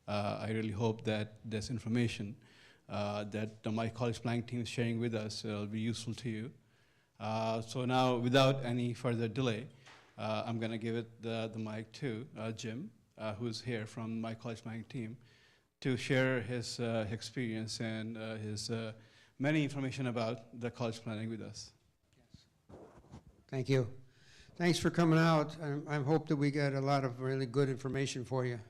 I really hope that this information that my college planning team is sharing with us will be useful to you. So now, without any further delay, I'm going to give it the mic to Jim, who's here from my college planning team, to share his experience and his many information about the college planning with us. Yes. Thank you. Thanks for coming out. I hope that we got a lot of really good information for you,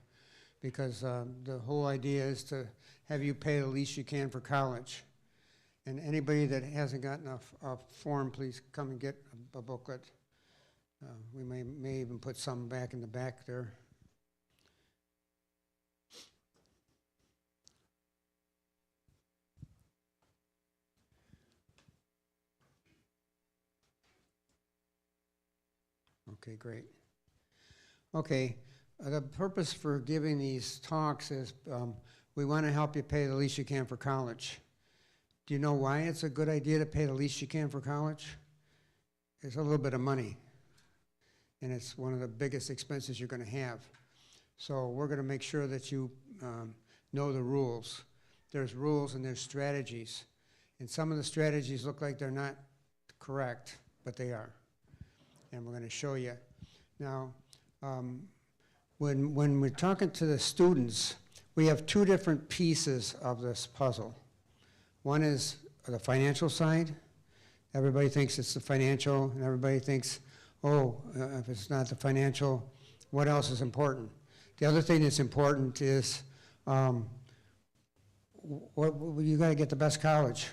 because the whole idea is to have you pay the least you can for college. And anybody that hasn't gotten a form, please come and get a booklet. We may even put some back in the back there. Okay, great. Okay, the purpose for giving these talks is we want to help you pay the least you can for college. Do you know why it's a good idea to pay the least you can for college? It's a little bit of money, and it's one of the biggest expenses you're going to have. So we're going to make sure that you know the rules. There's rules and there's strategies, and some of the strategies look like they're not correct, but they are. And we're going to show you. Now, when we're talking to the students, we have two different pieces of this puzzle. One is the financial side. Everybody thinks it's the financial, and everybody thinks, oh, if it's not the financial, what else is important? The other thing that's important is you got to get the best college,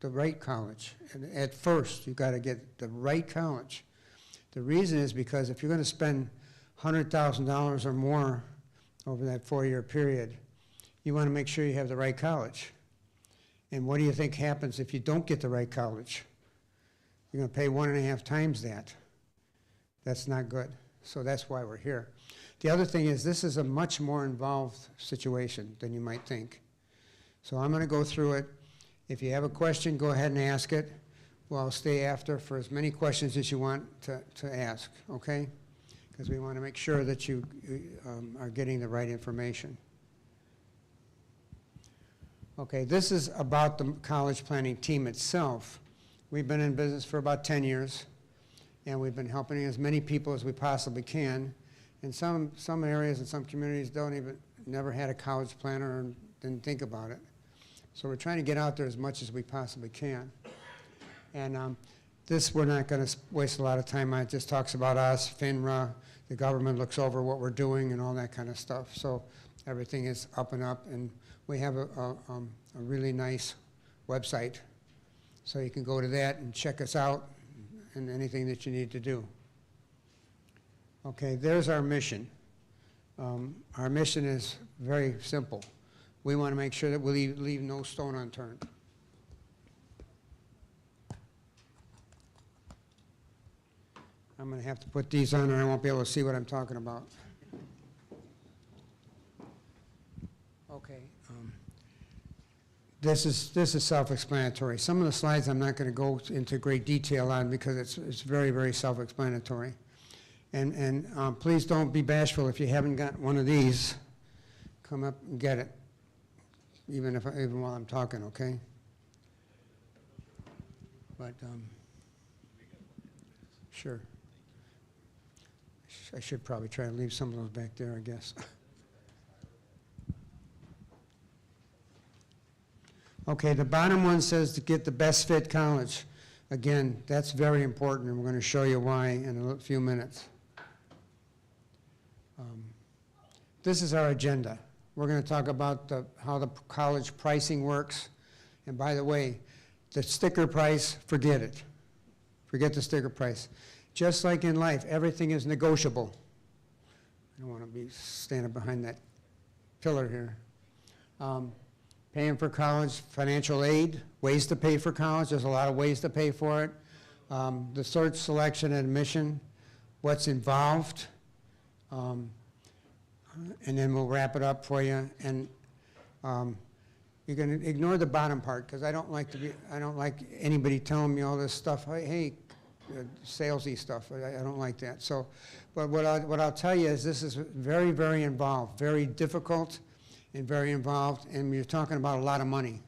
the right college. And at first, you got to get the right college. The reason is because if you're going to spend $100,000 or more over that 4-year period, you want to make sure you have the right college. And what do you think happens if you don't get the right college? You're going to pay 1.5 times that. That's not good. So that's why we're here. The other thing is this is a much more involved situation than you might think. So I'm going to go through it. If you have a question, go ahead and ask it. Well, I'll stay after for as many questions as you want to ask, okay? Because we want to make sure that you are getting the right information. Okay, this is about the college planning team itself. We've been in business for about 10 years, and we've been helping as many people as we possibly can. In some areas and some communities never had a college planner and didn't think about it. So we're trying to get out there as much as we possibly can. And this we're not going to waste a lot of time on. It just talks about us, FINRA, the government looks over what we're doing and all that kind of stuff. So everything is up and up, and we have a really nice website. So you can go to that and check us out and anything that you need to do. Okay, there's our mission. Our mission is very simple. We want to make sure that we leave no stone unturned. I'm going to have to put these on or I won't be able to see what I'm talking about. Okay. This is self-explanatory. Some of the slides I'm not going to go into great detail on because it's very, very self-explanatory. And please don't be bashful if you haven't got one of these. Come up and get it, even while I'm talking, okay? But sure. I should probably try to leave some of those back there, I guess. Okay, the bottom one says to get the best fit college. Again, that's very important, and we're going to show you why in a few minutes. This is our agenda. We're going to talk about how the college pricing works. And by the way, the sticker price, forget it. Forget the sticker price. Just like in life, everything is negotiable. I don't want to be standing behind that pillar here. Paying for college, financial aid, ways to pay for college. There's a lot of ways to pay for it. The search, selection, and admission, what's involved. And then we'll wrap it up for you. And you're going to ignore the bottom part because I don't like anybody telling me all this stuff. Hey, salesy stuff. I don't like that. So, but what I'll tell you is this is very, very involved, very difficult, and very involved, and you're talking about a lot of money.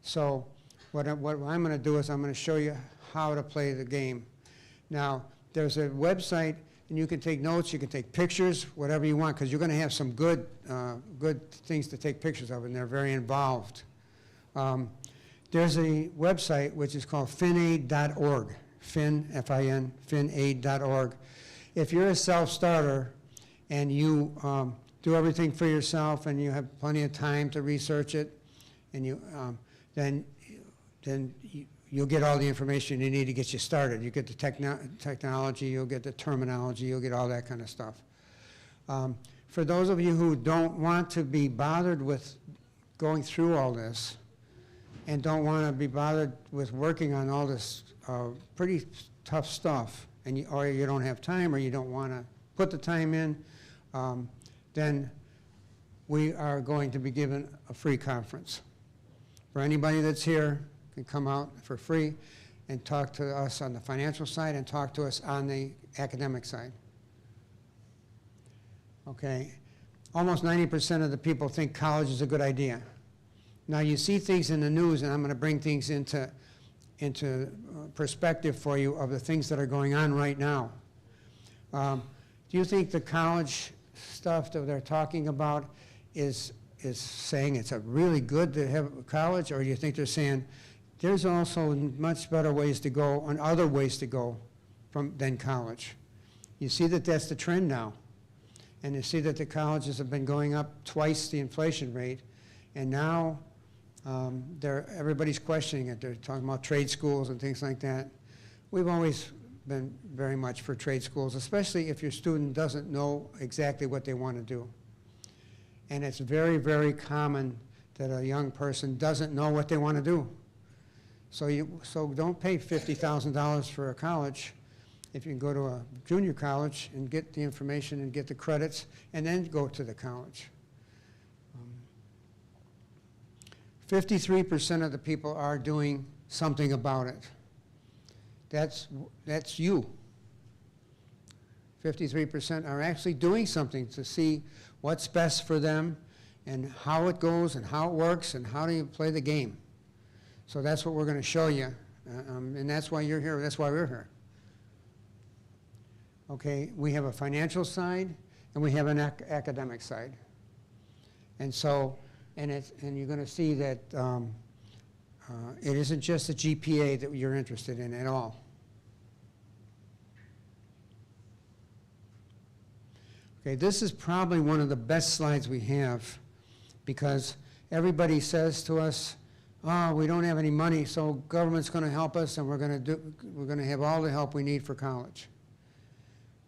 So what I'm going to do is I'm going to show you how to play the game. Now, there's a website, and you can take notes, you can take pictures, whatever you want, because you're going to have some good things to take pictures of, and they're very involved. There's a website which is called finaid.org, F-I-N, finaid.org. If you're a self-starter and you do everything for yourself and you have plenty of time to research it, and you, then you'll get all the information you need to get you started. You get the technology, you'll get the terminology, you'll get all that kind of stuff. For those of you who don't want to be bothered with going through all this and don't want to be bothered with working on all this pretty tough stuff, and or you don't have time or you don't want to put the time in, then we are going to be given a free conference. For anybody that's here, can come out for free and talk to us on the financial side and talk to us on the academic side. Okay, almost 90% of the people think college is a good idea. Now you see things in the news, and I'm going to bring things into perspective for you of the things that are going on right now. Do you think the college stuff that they're talking about is saying it's a really good to have college, or do you think they're saying there's also much better ways to go and other ways to go than college? You see that that's the trend now. And you see that the colleges have been going up twice the inflation rate, and now everybody's questioning it. They're talking about trade schools and things like that. We've always been very much for trade schools, especially if your student doesn't know exactly what they want to do. And it's very, very common that a young person doesn't know what they want to do. So don't pay $50,000 for a college if you can go to a junior college and get the information and get the credits and then go to the college. 53% of the people are doing something about it. That's you. 53% are actually doing something to see what's best for them and how it goes and how it works and how do you play the game. So that's what we're going to show you, and that's why you're here, that's why we're here. Okay, we have a financial side and we have an academic side. And so, and you're going to see that it isn't just the GPA that you're interested in at all. Okay, this is probably one of the best slides we have because everybody says to us, oh, we don't have any money, so government's going to help us and we're going to have all the help we need for college.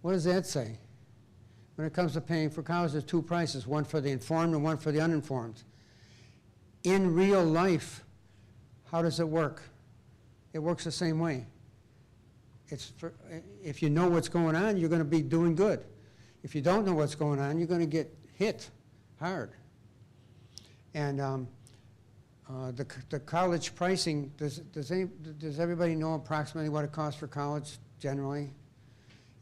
What does that say? When it comes to paying for college, there's two prices, one for the informed and one for the uninformed. In real life, how does it work? It works the same way. If you know what's going on, you're going to be doing good. If you don't know what's going on, you're going to get hit hard. And the college pricing, does everybody know approximately what it costs for college generally?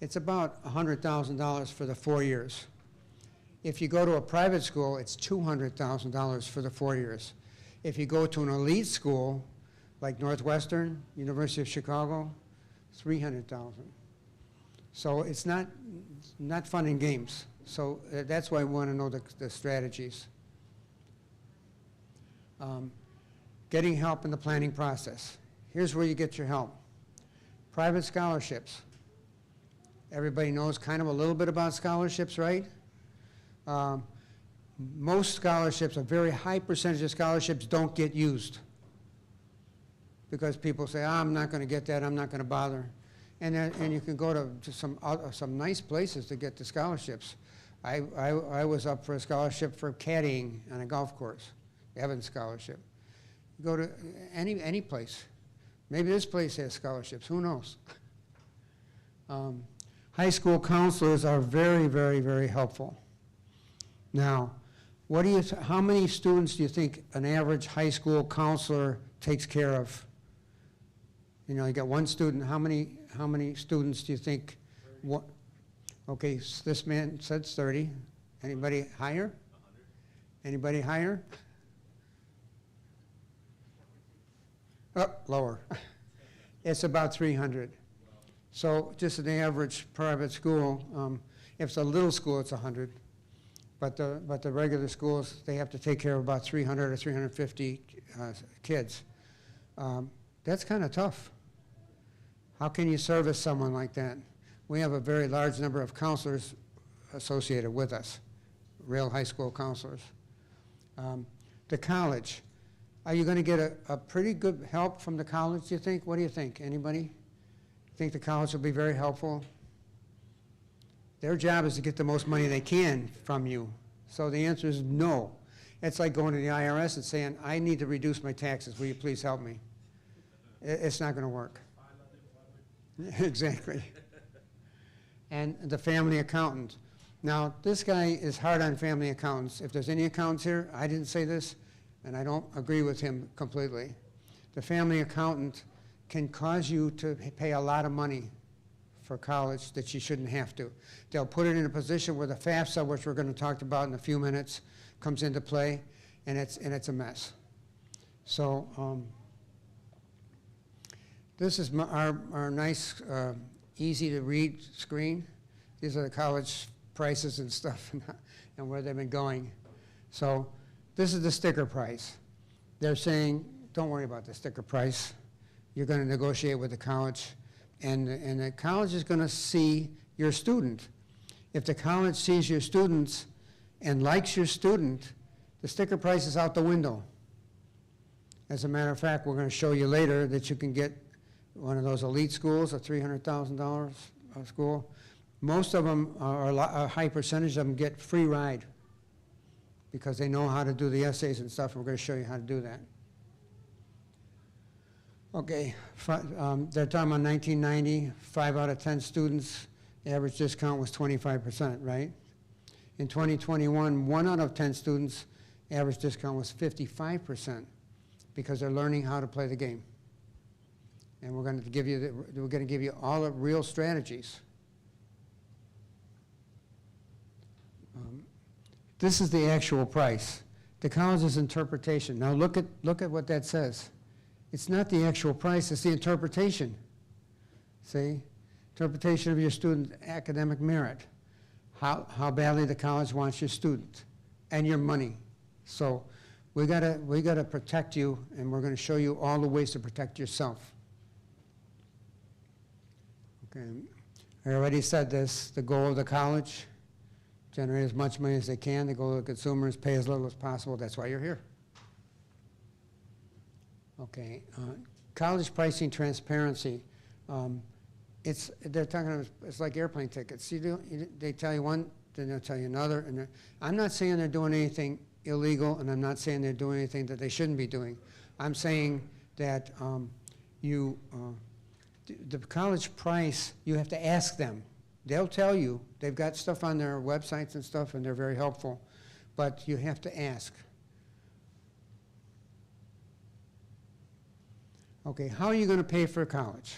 It's about $100,000 for the 4 years. If you go to a private school, it's $200,000 for the 4 years. If you go to an elite school, like Northwestern, University of Chicago, $300,000. So it's not fun and games. So that's why we want to know the strategies. Getting help in the planning process. Here's where you get your help. Private scholarships. Everybody knows kind of a little bit about scholarships, right? Most scholarships, a very high percentage of scholarships don't get used because people say, oh, I'm not going to get that, I'm not going to bother. And you can go to some nice places to get the scholarships. I was up for a scholarship for caddying on a golf course, Evans Scholarship. You go to any place. Maybe this place has scholarships, who knows? High school counselors are very, very, very helpful. Now, how many students do you think an average high school counselor takes care of? You know, you got one student. How many students do you think? Okay, this man said 30. Anybody higher? 100. Anybody higher? Oh, lower. It's about 300. So just an average private school, if it's a little school, it's 100. But the regular schools, they have to take care of about 300 or 350 kids. That's kind of tough. How can you service someone like that? We have a very large number of counselors associated with us, real high school counselors. The college, are you going to get a pretty good help from the college, do you think? What do you think? Anybody? Think the college will be very helpful? Their job is to get the most money they can from you. So the answer is no. It's like going to the IRS and saying, I need to reduce my taxes. Will you please help me? It's not going to work. Exactly. And the family accountant. Now, this guy is hard on family accountants. If there's any accountants here, I didn't say this, and I don't agree with him completely. The family accountant can cause you to pay a lot of money for college that you shouldn't have to. They'll put it in a position where the FAFSA, which we're going to talk about in a few minutes, comes into play, and it's a mess. So this is our nice, easy-to-read screen. These are the college prices and stuff and where they've been going. So this is the sticker price. They're saying, don't worry about the sticker price. You're going to negotiate with the college, and the college is going to see your student. If the college sees your students and likes your student, the sticker price is out the window. As a matter of fact, we're going to show you later that you can get one of those elite schools, a $300,000 school. Most of them, a high percentage of them, get free ride because they know how to do the essays and stuff, and we're going to show you how to do that. Okay, they're talking about 1990, 5 out of 10 students, average discount was 25%, right? In 2021, 1 out of 10 students, average discount was 55% because they're learning how to play the game. And we're going to give you all the real strategies. This is the actual price. The college's interpretation. Now look at what that says. It's not the actual price, it's the interpretation. See? Interpretation of your student's academic merit. How badly the college wants your student and your money. So we gotta protect you, and we're gonna show you all the ways to protect yourself. Okay. I already said this, the goal of the college, generate as much money as they can. The goal of the consumer is pay as little as possible. That's why you're here. Okay, college pricing transparency. They're talking about, it's like airplane tickets. They tell you one, then they'll tell you another. And I'm not saying they're doing anything illegal, and I'm not saying they're doing anything that they shouldn't be doing. I'm saying that the college price, you have to ask them. They'll tell you. They've got stuff on their websites and stuff, and they're very helpful. But you have to ask. Okay, how are you going to pay for college?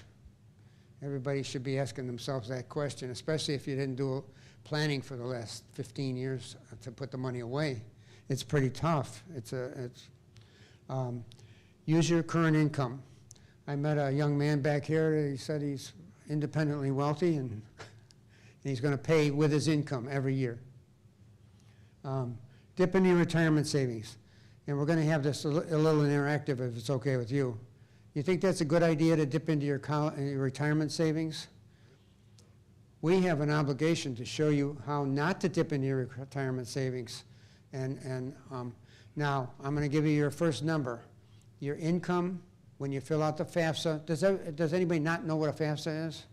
Everybody should be asking themselves that question, especially if you didn't do planning for the last 15 years to put the money away. It's pretty tough. Use your current income. I met a young man back here. He said he's independently wealthy, and he's going to pay with his income every year. Dip into your retirement savings. And we're going to have this a little interactive if it's okay with you. You think that's a good idea to dip into your retirement savings? We have an obligation to show you how not to dip into your retirement savings. And now, I'm going to give you your first number. Your income, when you fill out the FAFSA, does anybody not know what a FAFSA is?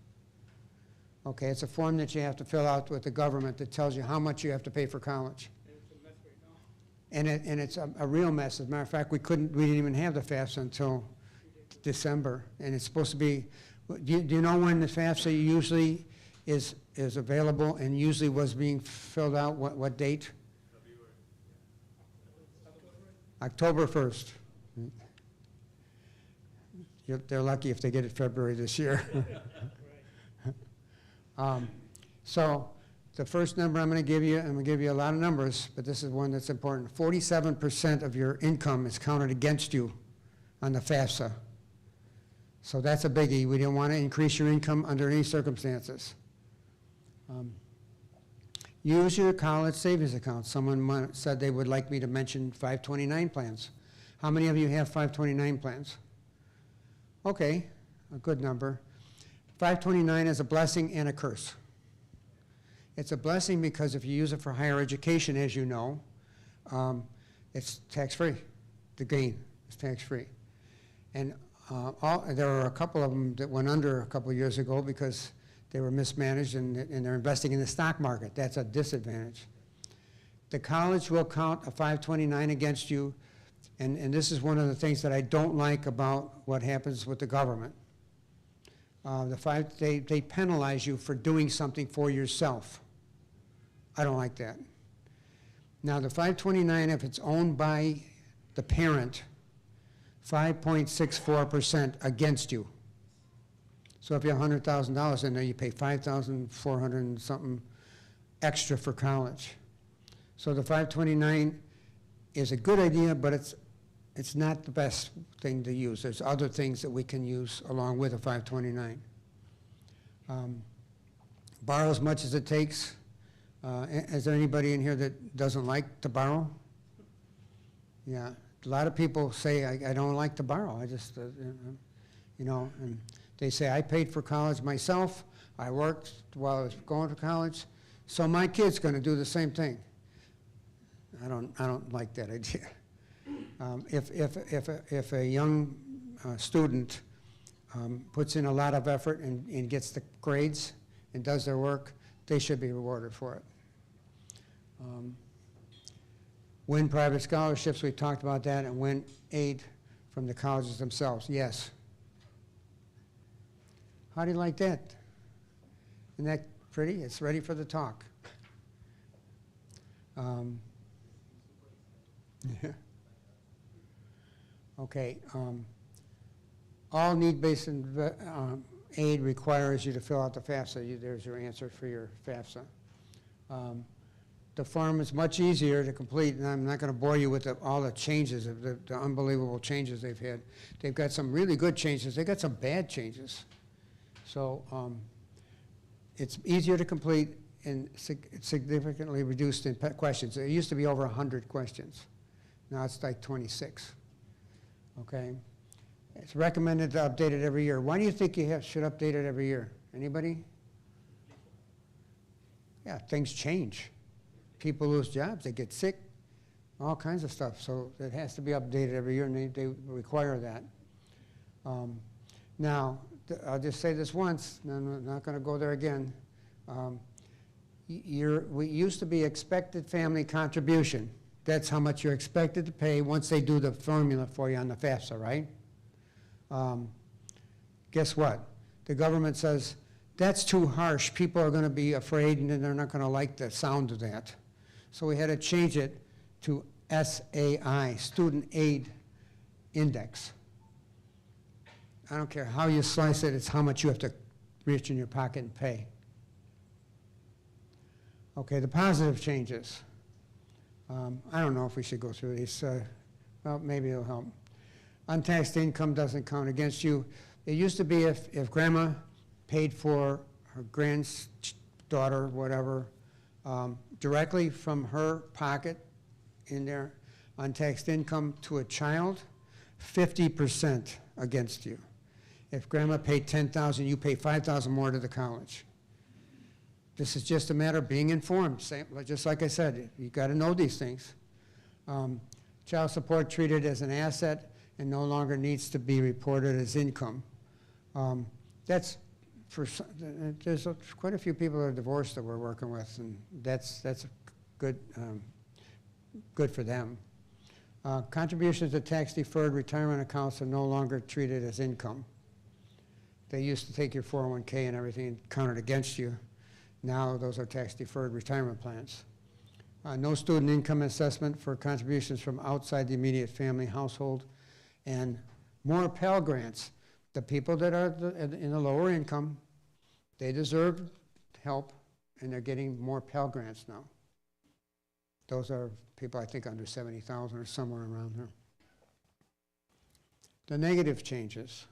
Okay, it's a form that you have to fill out with the government that tells you how much you have to pay for college. It's a mess right now. And it's a real mess. As a matter of fact, we didn't even have the FAFSA until December, and it's supposed to be, do you know when the FAFSA usually is available and usually was being filled out, what date? October 1st. They're lucky if they get it February this year. So The first number I'm going to give you a lot of numbers, but this is one that's important. 47% of your income is counted against you on the FAFSA. So that's a biggie. We don't want to increase your income under any circumstances. Use your college savings account. Someone said they would like me to mention 529 plans. How many of you have 529 plans? Okay, a good number. 529 is a blessing and a curse. It's a blessing because if you use it for higher education, as you know, it's tax-free. The gain is tax-free. And there are a couple of them that went under a couple of years ago because they were mismanaged and they're investing in the stock market. That's a disadvantage. The college will count a 529 against you, and this is one of the things that I don't like about what happens with the government. They penalize you for doing something for yourself. I don't like that. Now, the 529, if it's owned by the parent, 5.64% against you. So if you have $100,000 in there, you pay $5,400 and something extra for college. So the 529 is a good idea, but it's not the best thing to use. There's other things that we can use along with a 529. Borrow as much as it takes. Is there anybody in here that doesn't like to borrow? Yeah, a lot of people say, I don't like to borrow. I just, you know, and they say, I paid for college myself. I worked while I was going to college. So my kid's going to do the same thing. I don't like that idea. If a young student puts in a lot of effort and gets the grades and does their work, they should be rewarded for it. Win private scholarships, we talked about that, and win aid from the colleges themselves, yes. How do you like that? Isn't that pretty? It's ready for the talk. Yeah. Okay. All need-based aid requires you to fill out the FAFSA. There's your answer for your FAFSA. The form is much easier to complete, and I'm not going to bore you with all the changes, the unbelievable changes they've had. They've got some really good changes. They've got some bad changes. So it's easier to complete and significantly reduced in questions. It used to be over 100 questions. Now it's like 26. Okay? It's recommended to update it every year. Why do you think you should update it every year? Anybody? Yeah, things change. People lose jobs, they get sick, all kinds of stuff. So it has to be updated every year, and they require that. Now, I'll just say this once, and I'm not going to go there again. We used to be expected family contribution. That's how much you're expected to pay once they do the formula for you on the FAFSA, right? Guess what? The government says, that's too harsh. People are going to be afraid, and they're not going to like the sound of that. So we had to change it to SAI, Student Aid Index. I don't care how you slice it, it's how much you have to reach in your pocket and pay. Okay, the positive changes. I don't know if we should go through these. Well, maybe it'll help. Untaxed income doesn't count against you. It used to be if grandma paid for her granddaughter, whatever, directly from her pocket in their untaxed income to a child, 50% against you. If grandma paid $10,000, you pay $5,000 more to the college. This is just a matter of being informed. Just like I said, you got to know these things. Child support treated as an asset and no longer needs to be reported as income. There's quite a few people that are divorced that we're working with, and that's good, good for them. Contributions to tax-deferred retirement accounts are no longer treated as income. They used to take your 401k and everything and count it against you. Now those are tax-deferred retirement plans. No student income assessment for contributions from outside the immediate family household, and more Pell Grants. The people that are in the lower income, they deserve help, and they're getting more Pell Grants now. Those are people, I think, under 70,000 or somewhere around there. The negative changes.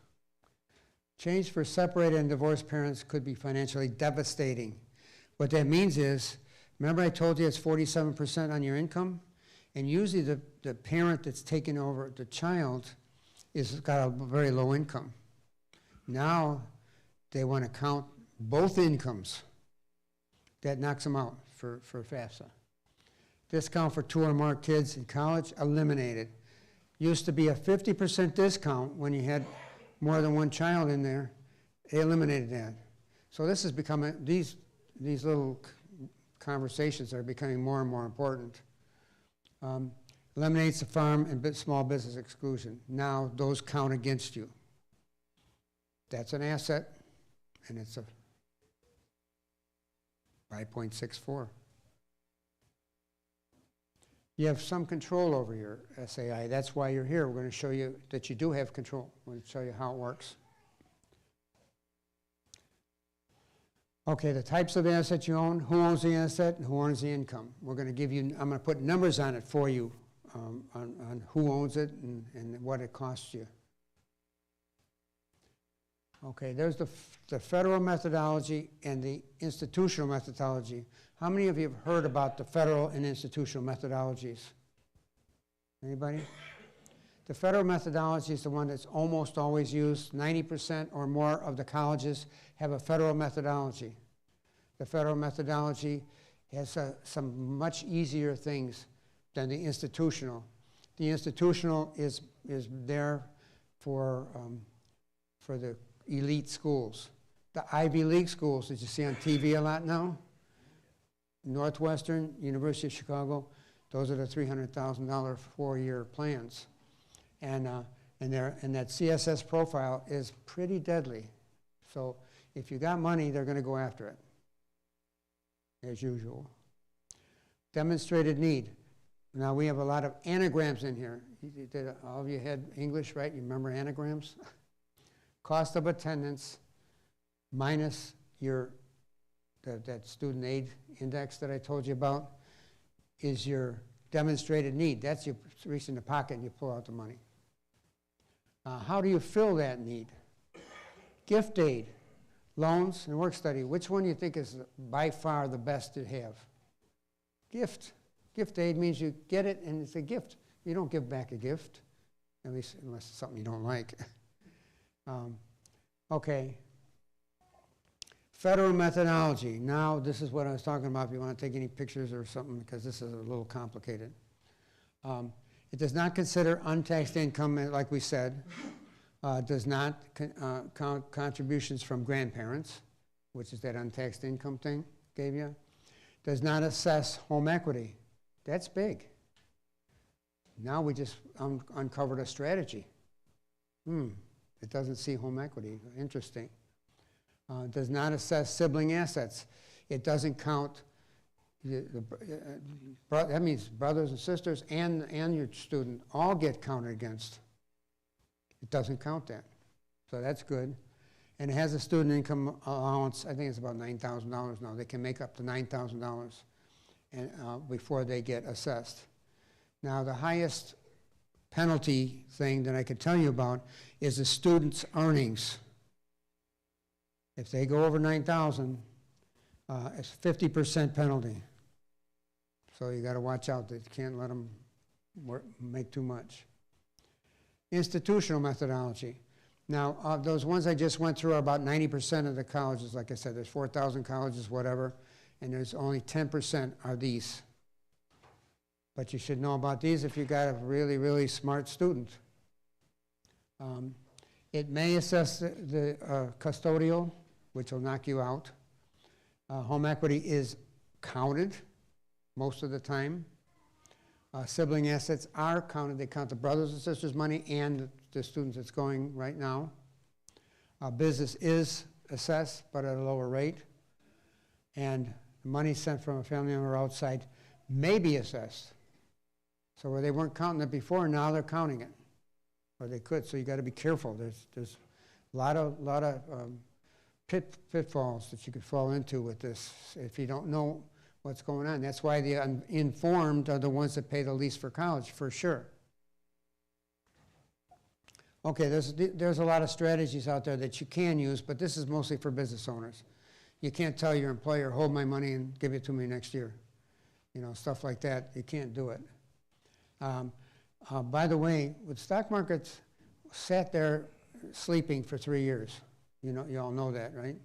Change for separated and divorced parents could be financially devastating. What that means is, remember I told you it's 47% on your income? And usually the parent that's taking over the child is got a very low income. Now they want to count both incomes. That knocks them out for FAFSA. Discount for 2 or more kids in college, eliminated. Used to be a 50% discount when you had more than one child in there. They eliminated that. So this is becoming, these little conversations are becoming more and more important. Eliminates the farm and small business exclusion. Now those count against you. That's an asset, and it's a 5.64. You have some control over your SAI. That's why you're here. We're going to show you that you do have control. We're going to show you how it works. Okay, the types of assets you own, who owns the asset, and who owns the income. We're going to give you, I'm going to put numbers on it for you, on who owns it and what it costs you. Okay, there's the federal methodology and the institutional methodology. How many of you have heard about the federal and institutional methodologies? Anybody? The federal methodology is the one that's almost always used. 90% or more of the colleges have a federal methodology. The federal methodology has some much easier things than the institutional. The institutional is there for the elite schools. The Ivy League schools that you see on TV a lot now, Northwestern, University of Chicago, those are the $300,000 4-year plans. And that CSS profile is pretty deadly. So if you got money, they're going to go after it, as usual. Demonstrated need. Now we have a lot of anagrams in here. All of you had English, right? You remember anagrams? Cost of attendance minus that student aid index that I told you about is your demonstrated need. That's you reach in the pocket and you pull out the money. How do you fill that need? Gift aid, loans, and work study. Which one do you think is by far the best to have? Gift. Gift aid means you get it and it's a gift. You don't give back a gift, at least unless it's something you don't like. Okay. Federal methodology. Now, this is what I was talking about if you want to take any pictures or something, because this is a little complicated. It does not consider untaxed income, like we said. Does not count contributions from grandparents, which is that untaxed income thing gave you. Does not assess home equity. That's big. Now we just uncovered a strategy. It doesn't see home equity. Interesting. Does not assess sibling assets. It doesn't count, that means brothers and sisters and your student all get counted against. It doesn't count that. So that's good. And it has a student income allowance, I think it's about $9,000 now. They can make up to $9,000 and before they get assessed. Now the highest penalty thing that I could tell you about is the student's earnings. If they go over 9,000, it's 50% penalty. So you got to watch out that you can't let them make too much. Institutional methodology. Now, of those ones I just went through are about 90% of the colleges. Like I said, there's 4,000 colleges, whatever, and there's only 10% are these. But you should know about these if you got a really, really smart student. It may assess the custodial, which will knock you out. Home equity is counted most of the time. Sibling assets are counted. They count the brothers and sisters' money and the students that's going right now. Business is assessed, but at a lower rate. And money sent from a family member outside may be assessed. So where they weren't counting it before, now they're counting it. Or they could, so you got to be careful. There's a lot of pitfalls that you could fall into with this if you don't know what's going on. That's why the uninformed are the ones that pay the least for college, for sure. Okay, there's a lot of strategies out there that you can use, but this is mostly for business owners. You can't tell your employer, hold my money and give it to me next year. You know, stuff like that. You can't do it. By the way, with stock markets sat there sleeping for 3 years. You know, you all know that, right?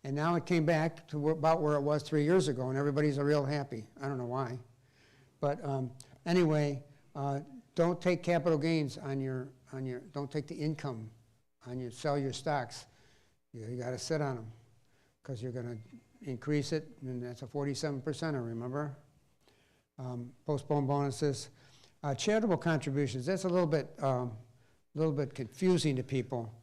And now it came back to about where it was 3 years ago, and everybody's real happy. I don't know why. But anyway, don't take capital gains on your, don't take the income on your, sell your stocks. You got to sit on them because you're going to increase it, and that's a 47%, remember? Postpone bonuses. Charitable contributions, that's a little bit confusing to people.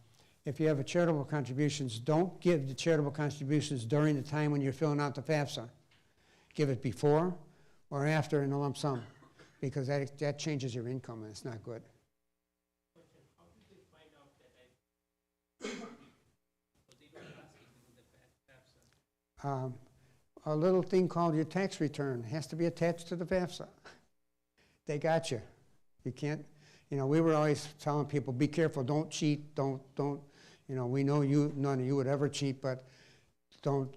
If you have a charitable contributions, don't give the charitable contributions during the time when you're filling out the FAFSA. Give it before or after in a lump sum, because that changes your income and it's not good. Question, how did they find out that I was even asking to do the FAFSA? A little thing called your tax return has to be attached to the FAFSA. They got you. You can't, you know, we were always telling people, be careful, don't cheat, don't, you know, we know none of you would ever cheat, but don't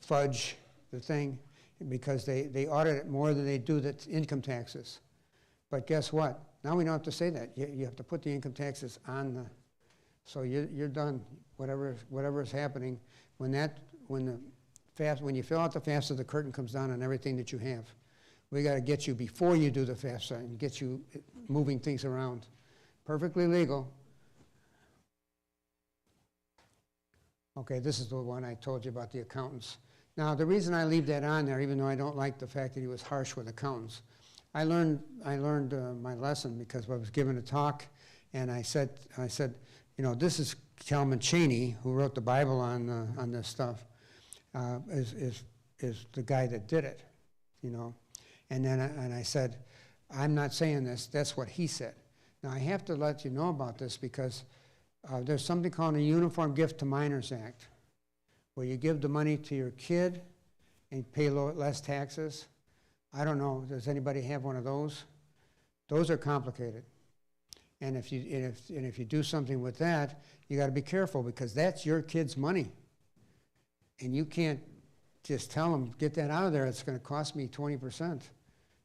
fudge the thing, because they audit it more than they do the income taxes. But guess what? Now we don't have to say that. You have to put the income taxes on the, so you're done. Whatever is happening, when you fill out the FAFSA, the curtain comes down on everything that you have. We got to get you before you do the FAFSA and get you moving things around. Perfectly legal. Okay, this is the one I told you about the accountants. Now, the reason I leave that on there, even though I don't like the fact that he was harsh with accountants, I learned my lesson because I was given a talk, and I said, you know, this is Calvin Chaney, who wrote the Bible on this stuff, is the guy that did it, you know. And then I said, I'm not saying this, that's what he said. Now, I have to let you know about this because there's something called a Uniform Gift to Minors Act, where you give the money to your kid and pay less taxes. I don't know, does anybody have one of those? Those are complicated. And if you do something with that, you got to be careful, because that's your kid's money. And you can't just tell them, get that out of there, it's going to cost me 20%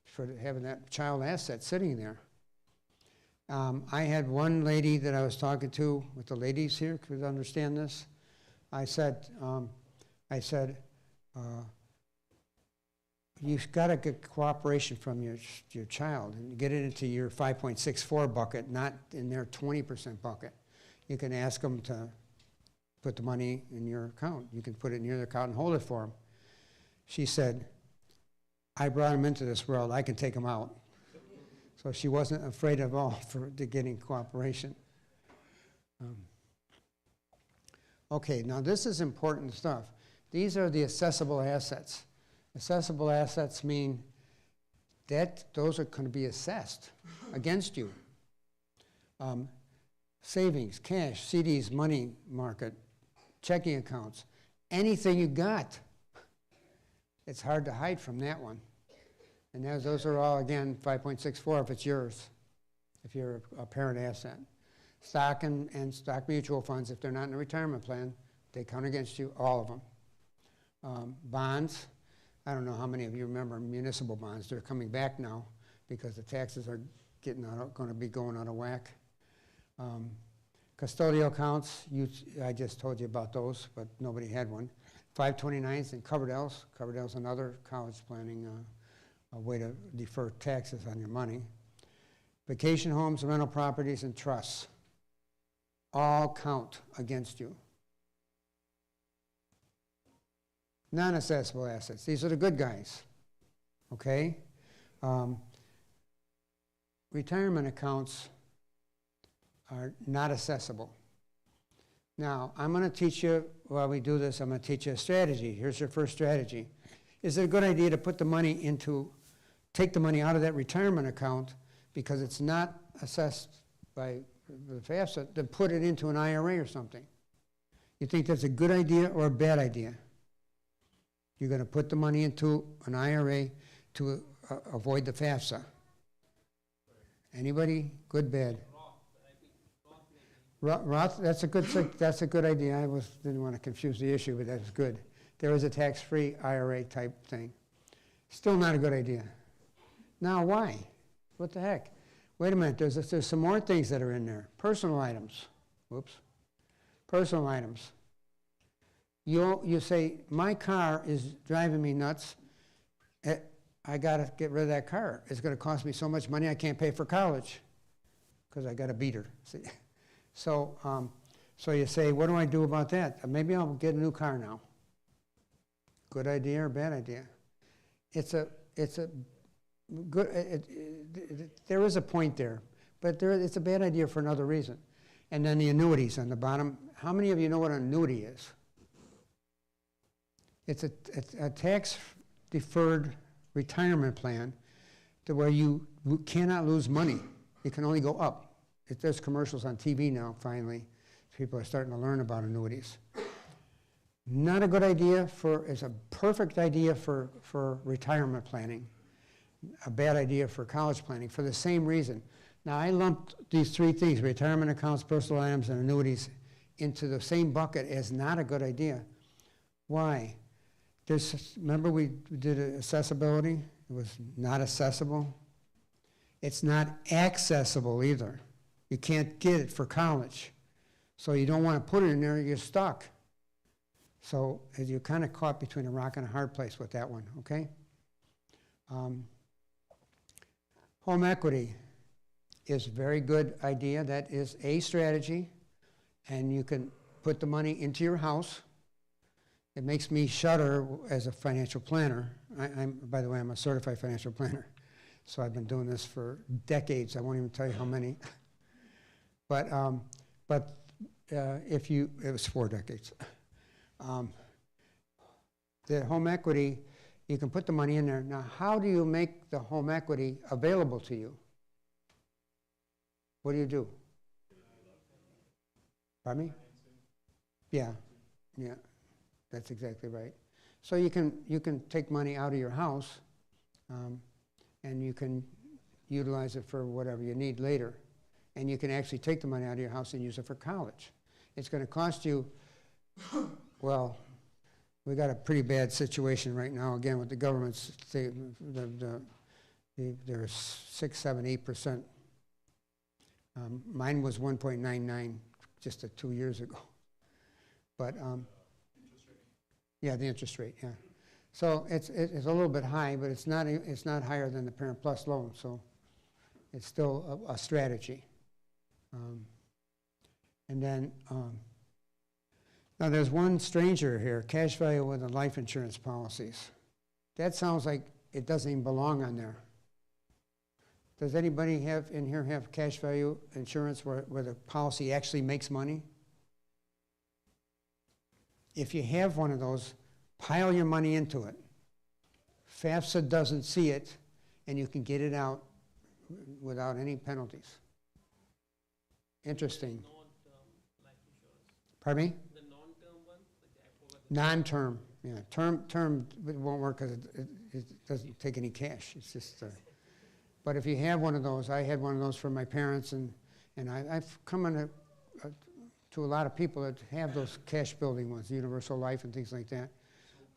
for having that child asset sitting there. I had one lady that I was talking to, with the ladies here could understand this. I said, you've got to get cooperation from your child and get it into your 5.64 bucket, not in their 20% bucket. You can ask them to put the money in your account. You can put it in your account and hold it for them. She said, I brought him into this world, I can take him out. So she wasn't afraid at all for getting cooperation. Okay, now this is important stuff. These are the assessable assets. Assessable assets mean that those are going to be assessed against you. Savings, cash, CDs, money market, checking accounts, anything you got. It's hard to hide from that one. And those are all, again, 5.64 if it's yours, if you're a parent asset. Stock and stock mutual funds, if they're not in a retirement plan, they count against you, all of them. Bonds, I don't know how many of you remember municipal bonds. They're coming back now because the taxes are going to be going out of whack. Custodial accounts, I just told you about those, but nobody had one. 529s and covered L's. Covered L's another college planning a way to defer taxes on your money. Vacation homes, rental properties, and trusts all count against you. Non-assessable assets, these are the good guys, okay? Retirement accounts are not assessable. Now, I'm going to teach you, while we do this, I'm going to teach you a strategy. Here's your first strategy. Is it a good idea to put the money take the money out of that retirement account because it's not assessed by the FAFSA, to put it into an IRA or something? You think that's a good idea or a bad idea? You're going to put the money into an IRA to avoid the FAFSA. Anybody? Good, bad? Roth, that's a good idea. Didn't want to confuse the issue, but that's good. There is a tax-free IRA type thing. Still not a good idea. Now, why? What the heck? Wait a minute, there's some more things that are in there. Personal items. Whoops. Personal items. You say, my car is driving me nuts. I got to get rid of that car. It's going to cost me so much money I can't pay for college because I got a beater. See? So you say, what do I do about that? Maybe I'll get a new car now. Good idea or bad idea? It's a good. There is a point there, but it's a bad idea for another reason. And then the annuities on the bottom. How many of you know what an annuity is? It's a tax-deferred retirement plan to where you cannot lose money. It can only go up. There's commercials on TV now, finally. People are starting to learn about annuities. Not a good idea it's a perfect idea for retirement planning. A bad idea for college planning for the same reason. Now, I lumped these three things, retirement accounts, personal items, and annuities, into the same bucket as not a good idea. Why? Remember we did accessibility? It was not accessible. It's not accessible either. You can't get it for college. So you don't want to put it in there, you're stuck. So you're kind of caught between a rock and a hard place with that one, okay? Home equity is a very good idea. That is a strategy, and you can put the money into your house. It makes me shudder as a financial planner. By the way, I'm a certified financial planner, so I've been doing this for decades. I won't even tell you how many. But it was 4 decades. The home equity, you can put the money in there. Now, how do you make the home equity available to you? What do you do? Pardon me? Yeah, that's exactly right. So you can take money out of your house, and you can utilize it for whatever you need later. And you can actually take the money out of your house and use it for college. It's going to cost you, well, we got a pretty bad situation right now, again, with the government's, there's 6, 7, 8%. Mine was 1.99 just 2 years ago. But, yeah, the interest rate, yeah. So it's a little bit high, but it's not higher than the Parent Plus loan, so it's still a strategy. And then, now there's one stranger here, cash value with the life insurance policies. That sounds like it doesn't even belong on there. Does anybody in here have cash value insurance where the policy actually makes money? If you have one of those, pile your money into it. FAFSA doesn't see it, and you can get it out without any penalties. Interesting. Non-term life insurance. Pardon me? The non-term one? I forgot Non-term, yeah. Term it won't work because it doesn't take any cash. It's just, but if you have one of those, I had one of those for my parents, and I've come into to a lot of people that have those cash building ones, Universal Life and things like that.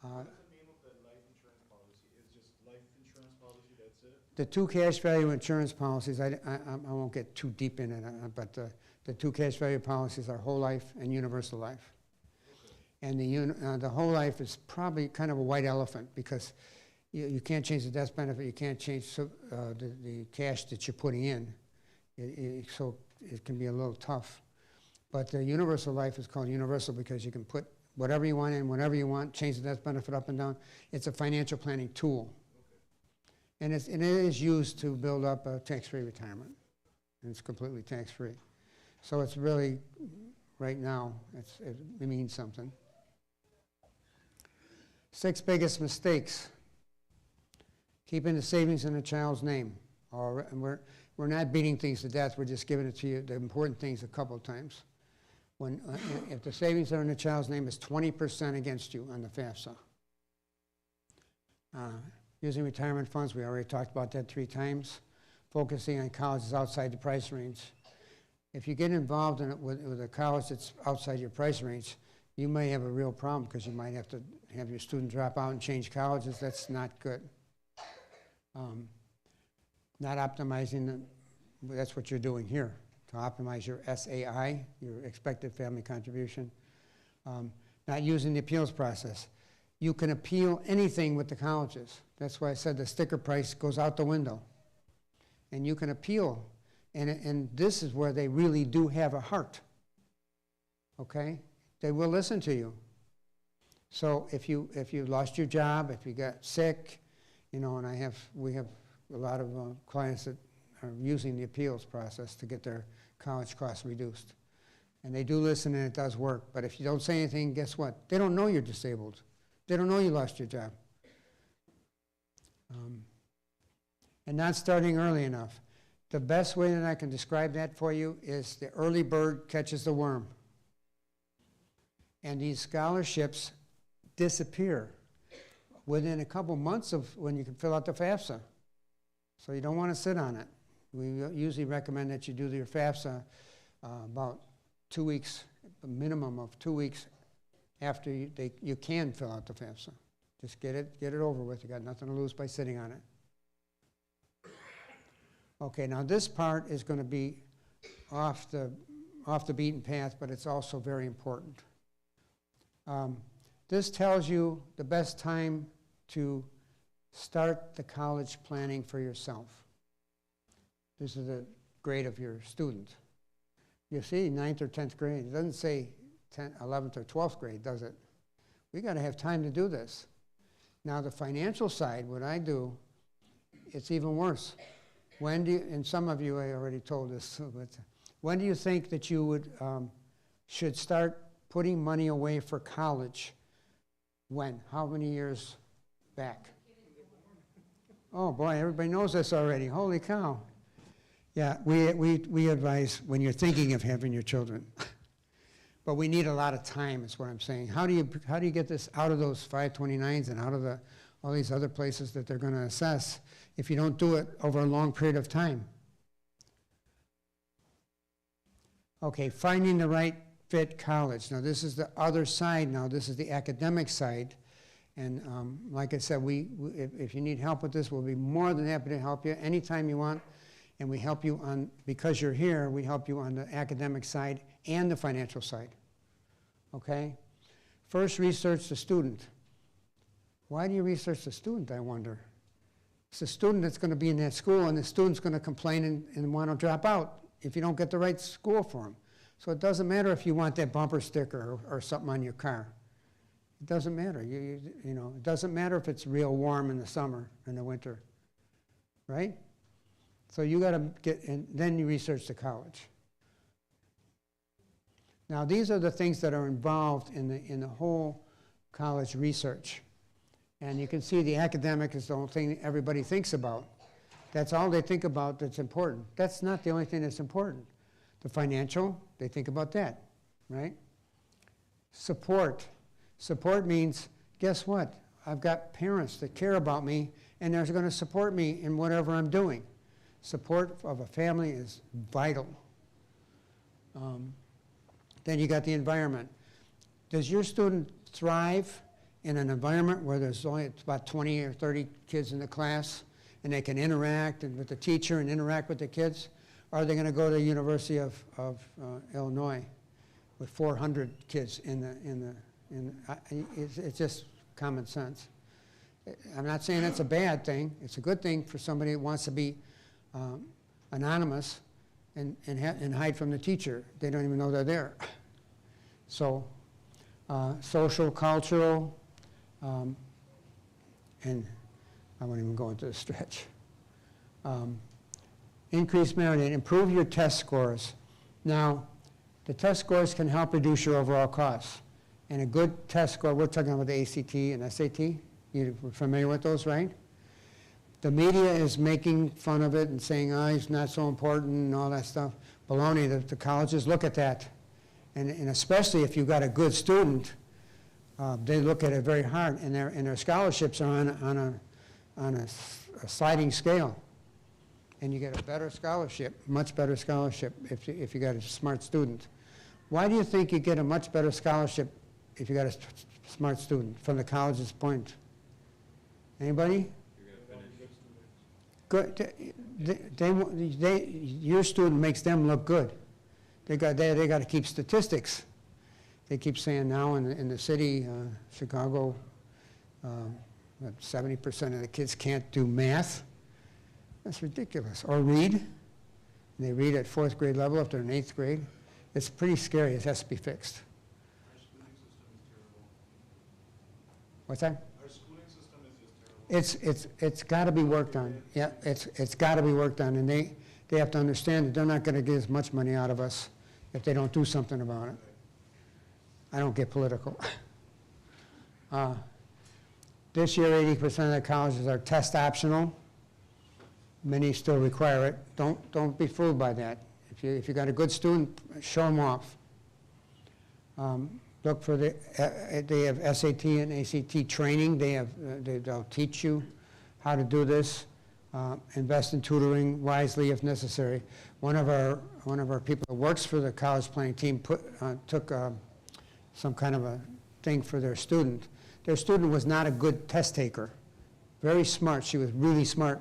What's the name of the life insurance policy? It's just life insurance policy, that's it? The 2 cash value insurance policies, I won't get too deep in it, but the 2 cash value policies are whole life and universal life. And the whole life is probably kind of a white elephant because you can't change the death benefit, you can't change the cash that you're putting in. So it can be a little tough. But the universal life is called universal because you can put whatever you want in, whenever you want, change the death benefit up and down. It's a financial planning tool. And it is used to build up a tax-free retirement. And it's completely tax-free. So it's really, right now, it means something. 6 biggest mistakes. Keeping the savings in a child's name. We're not beating things to death, we're just giving it to you, the important things a couple of times. When, if the savings that are in the child's name is 20% against you on the FAFSA. Using retirement funds, we already talked about that 3 times. Focusing on colleges outside the price range. If you get involved in it with a college that's outside your price range, you may have a real problem because you might have to have your student drop out and change colleges. That's not good. Not optimizing, that's what you're doing here, to optimize your SAI, your expected family contribution. Not using the appeals process. You can appeal anything with the colleges. That's why I said the sticker price goes out the window. And you can appeal. And this is where they really do have a heart. Okay? They will listen to you. So if you lost your job, if you got sick, you know, and we have a lot of clients that are using the appeals process to get their college costs reduced. And they do listen and it does work. But if you don't say anything, guess what? They don't know you're disabled. They don't know you lost your job. And not starting early enough. The best way that I can describe that for you is the early bird catches the worm. And these scholarships disappear within a couple months of when you can fill out the FAFSA. So you don't want to sit on it. We usually recommend that you do your FAFSA about 2 weeks, a minimum of 2 weeks after you can fill out the FAFSA. Just get it over with. You got nothing to lose by sitting on it. Okay, now this part is going to be off the beaten path, but it's also very important. This tells you the best time to start the college planning for yourself. This is the grade of your student. You see 9th or 10th grade. It doesn't say 10th, 11th or 12th grade, does it? We got to have time to do this. Now the financial side, what I do, it's even worse. When do you, and some of you I already told this, but when do you think that you should start putting money away for college? When? How many years back? Oh boy, everybody knows this already. Holy cow. Yeah, we advise when you're thinking of having your children. But we need a lot of time, is what I'm saying. How do you get this out of those 529s and out of all these other places that they're going to assess if you don't do it over a long period of time? Okay, finding the right fit college. Now this is the other side now. This is the academic side. And like I said, if you need help with this, we'll be more than happy to help you anytime you want. And we help you on, because you're here, we help you on the academic side and the financial side. Okay? First, research the student. Why do you research the student, I wonder? It's the student that's going to be in that school, and the student's going to complain and want to drop out if you don't get the right school for him. So it doesn't matter if you want that bumper sticker or something on your car. It doesn't matter. You know, it doesn't matter if it's real warm in the summer and the winter, right? So you got to get, and then you research the college. Now these are the things that are involved in the whole college research. And you can see the academic is the only thing everybody thinks about. That's all they think about that's important. That's not the only thing that's important. The financial, they think about that, right? Support. Support means, guess what? I've got parents that care about me and they're going to support me in whatever I'm doing. Support of a family is vital. Then you got the environment. Does your student thrive in an environment where there's only about 20 or 30 kids in the class and they can interact with the teacher and interact with the kids? Or are they going to go to the University of Illinois with 400 kids it's just common sense. I'm not saying that's a bad thing. It's a good thing for somebody that wants to be anonymous and hide from the teacher. They don't even know they're there. So social, cultural, and I won't even go into the stretch. Increase merit and improve your test scores. Now, the test scores can help reduce your overall costs. And a good test score, we're talking about the ACT and SAT. You're familiar with those, right? The media is making fun of it and saying, oh, it's not so important and all that stuff. Baloney, the colleges look at that. And especially if you've got a good student, they look at it very hard, and their scholarships are on a sliding scale. And you get a better scholarship, much better scholarship if you got a smart student. Why do you think you get a much better scholarship if you got a smart student from the college's point? Anybody? Good. Your student makes them look good. They got to keep statistics. They keep saying now in the city, Chicago, 70% of the kids can't do math. That's ridiculous. Or read. And they read at 4th grade level if they're in 8th grade. It's pretty scary. It has to be fixed. Our schooling system is terrible. What's that? Our schooling system is just terrible. It's got to be worked on. Yeah, it's got to be worked on, and they have to understand that they're not going to get as much money out of us if they don't do something about it. I don't get political. This year, 80% of the colleges are test optional. Many still require it. Don't be fooled by that. If you got a good student, show them off. Look for they have SAT and ACT training. They'll teach you how to do this. Invest in tutoring wisely if necessary. One of our people that works for the college planning team took some kind of a thing for their student. Their student was not a good test taker. Very smart. She was really smart,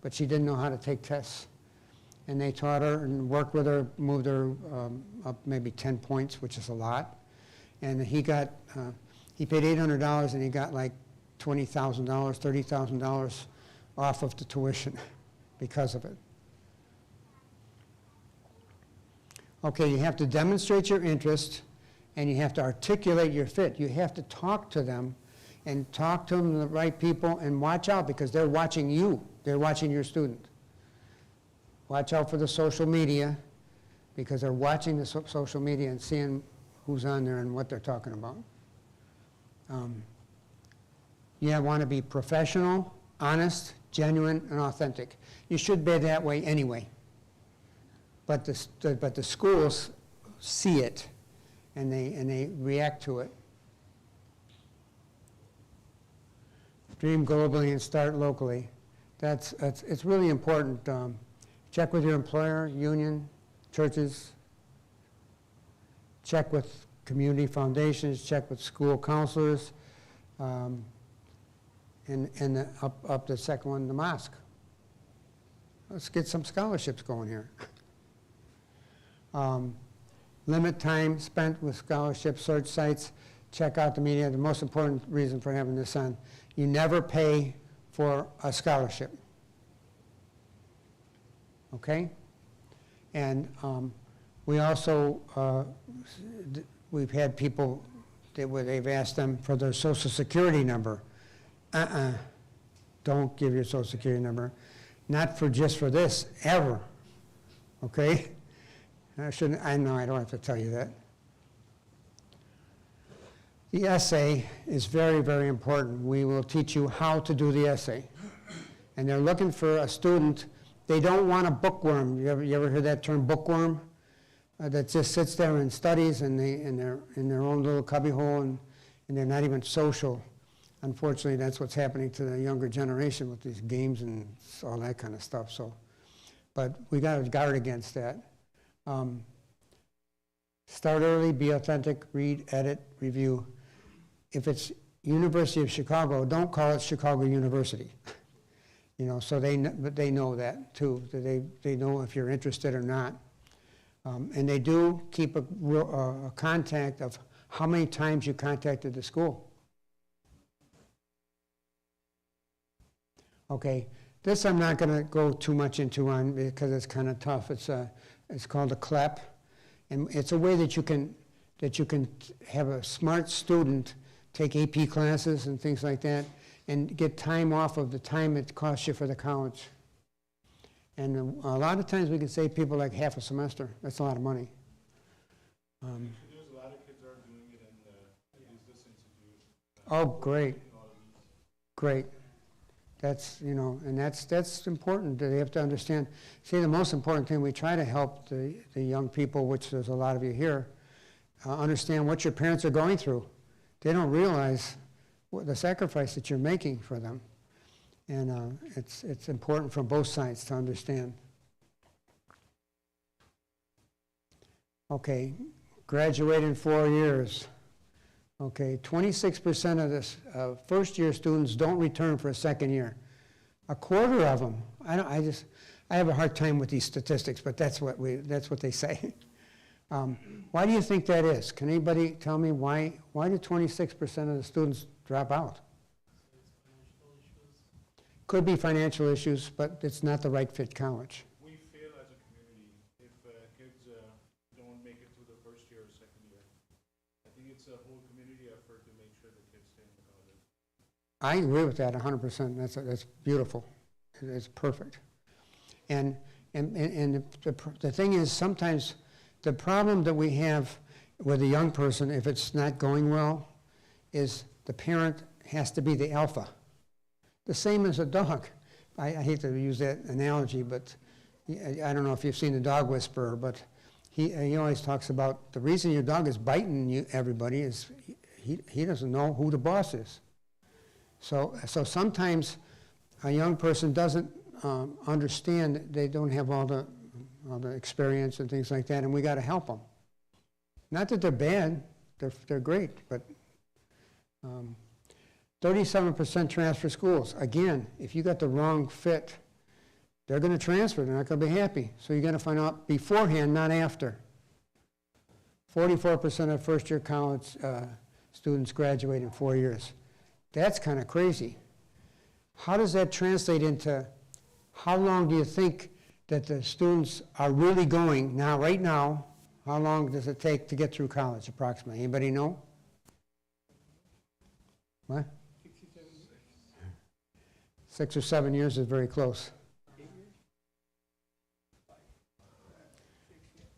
but she didn't know how to take tests. And they taught her and worked with her, moved her up maybe 10 points, which is a lot. And he paid $800 and he got like $20,000, $30,000 off of the tuition because of it. Okay, you have to demonstrate your interest and you have to articulate your fit. You have to talk to them and talk to them, the right people, and watch out because they're watching you. They're watching your student. Watch out for the social media because they're watching the social media and seeing who's on there and what they're talking about. You want to be professional, honest, genuine, and authentic. You should be that way anyway. But the schools see it and they react to it. Dream globally and start locally. It's really important. Check with your employer, union, churches. Check with community foundations. Check with school counselors. And up the second one, the mosque. Let's get some scholarships going here. Limit time spent with scholarship search sites. Check out the media. The most important reason for having this on, you never pay for a scholarship. Okay? And we also, we've had people where they've asked them for their social security number. Don't give your social security number. Not for just for this, ever. Okay? I know I don't have to tell you that. The essay is very, very important. We will teach you how to do the essay. And they're looking for a student. They don't want a bookworm. You ever heard that term, bookworm? That just sits there and studies and in their own little cubbyhole and they're not even social. Unfortunately, that's what's happening to the younger generation with these games and all that kind of stuff. So, but we got to guard against that. Start early, be authentic, read, edit, review. If it's University of Chicago, don't call it Chicago University. You know, so they know that too. They know if you're interested or not. And they do keep a contact of how many times you contacted the school. Okay, this I'm not going to go too much into on because it's kind of tough. It's called a CLEP, and it's a way that you can have a smart student take AP classes and things like that, and get time off of the time it costs you for the college. And a lot of times we can save people like half a semester. That's a lot of money. There's a lot of kids are doing it in the Business Institute. Oh, great. Great. That's, you know, and that's important. They have to understand. See, the most important thing, we try to help the young people, which there's a lot of you here, understand what your parents are going through. They don't realize the sacrifice that you're making for them. And it's important from both sides to understand. Okay, graduate in 4 years. Okay, 26% of this first-year students don't return for a second year. A quarter of them. I have a hard time with these statistics, but that's what they say. Why do you think that is? Can anybody tell me why do 26% of the students drop out? Could be financial issues, but it's not the right fit college. We fail as a community if kids don't make it through the first year or second year. I think it's a whole community effort to make sure the kids stay in the college. I agree with that 100%. That's beautiful. It's perfect. And the thing is, sometimes the problem that we have with a young person, if it's not going well, is the parent has to be the alpha. The same as a dog. I hate to use that analogy, but I don't know if you've seen The Dog Whisperer, but he always talks about the reason your dog is biting everybody is he doesn't know who the boss is. So sometimes a young person doesn't understand, they don't have all the experience and things like that, and we got to help them. Not that they're bad, they're great, but 37% transfer schools. Again, if you got the wrong fit, they're going to transfer. They're not going to be happy. So you got to find out beforehand, not after. 44% of first-year college students graduate in 4 years. That's kind of crazy. How does that translate into how long do you think that the students are really going now, right now? How long does it take to get through college, approximately? Anybody know? What? 6 or 7 years is very close.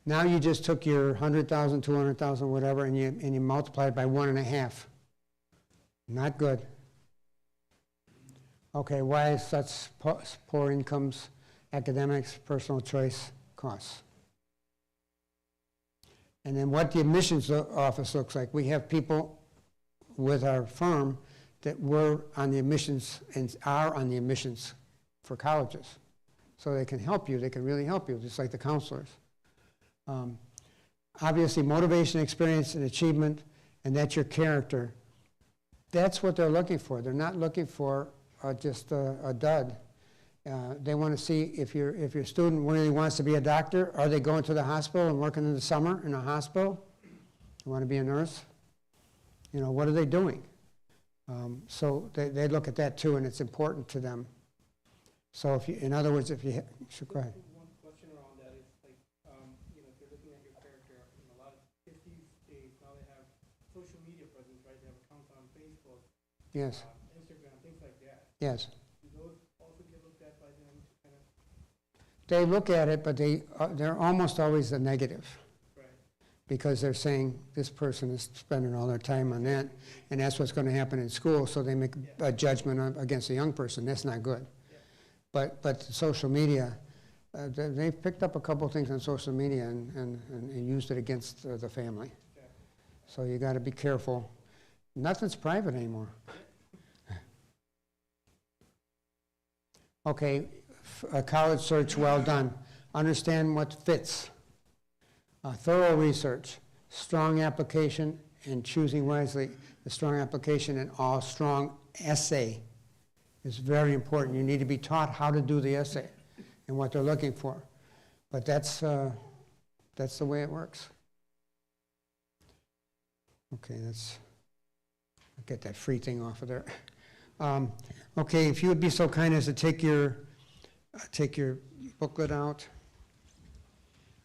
Now you just took your 100,000, 200,000, whatever, and you multiplied by 1.5. Not good. Okay, why is such poor incomes, academics, personal choice, costs? And then what the admissions office looks like. We have people with our firm that were on the admissions and are on the admissions for colleges. So they can help you, they can really help you, just like the counselors. Obviously, motivation, experience, and achievement, and that's your character. That's what they're looking for. They're not looking for just a dud. They want to see if your student really wants to be a doctor. Are they going to the hospital and working in the summer in a hospital? They want to be a nurse? You know, what are they doing? So they look at that too, and it's important to them. So if you, in other words, if you, so go ahead. One question around that is like, you know, if you're looking at your character, a lot of kids these days now they have social media presence, right? They have accounts on Facebook, Yes. Instagram, things like that. Yes. Do those also get looked at by them to kind of? They look at it, but they're almost always the negative. Right. Because they're saying this person is spending all their time on that, and that's what's going to happen in school, so they make a judgment against a young person. That's not good. Yeah. But social media, they've picked up a couple of things on social media and used it against the family. Yeah. So you got to be careful. Nothing's private anymore. Okay, a college search well done. Understand what fits. Thorough research, strong application, and choosing wisely. The strong application and all strong essay is very important. You need to be taught how to do the essay and what they're looking for. But that's the way it works. Okay, I'll get that free thing off of there. Okay, if you would be so kind as to take your booklet out.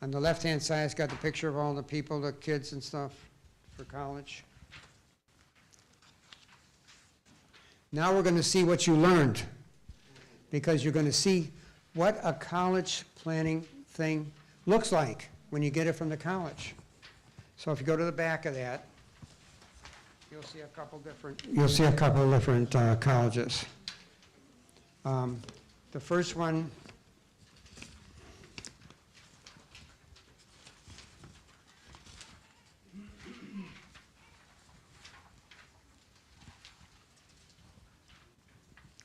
On the left-hand side, it's got the picture of all the people, the kids and stuff for college. Now we're going to see what you learned, because you're going to see what a college planning thing looks like when you get it from the college. So if you go to the back of that, you'll see a couple of different colleges. The first one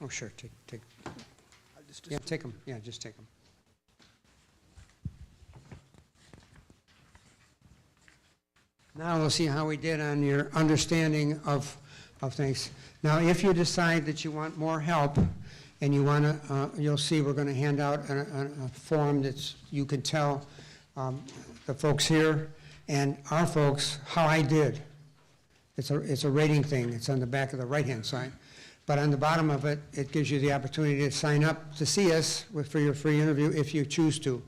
Oh, sure, take, yeah, take them, yeah, just take them. Now we'll see how we did on your understanding of things. Now, if you decide that you want more help, and you want to, you'll see we're going to hand out a form that's, you can tell the folks here and our folks how I did. It's a rating thing. It's on the back of the right-hand side. But on the bottom of it, it gives you the opportunity to sign up to see us for your free interview if you choose to.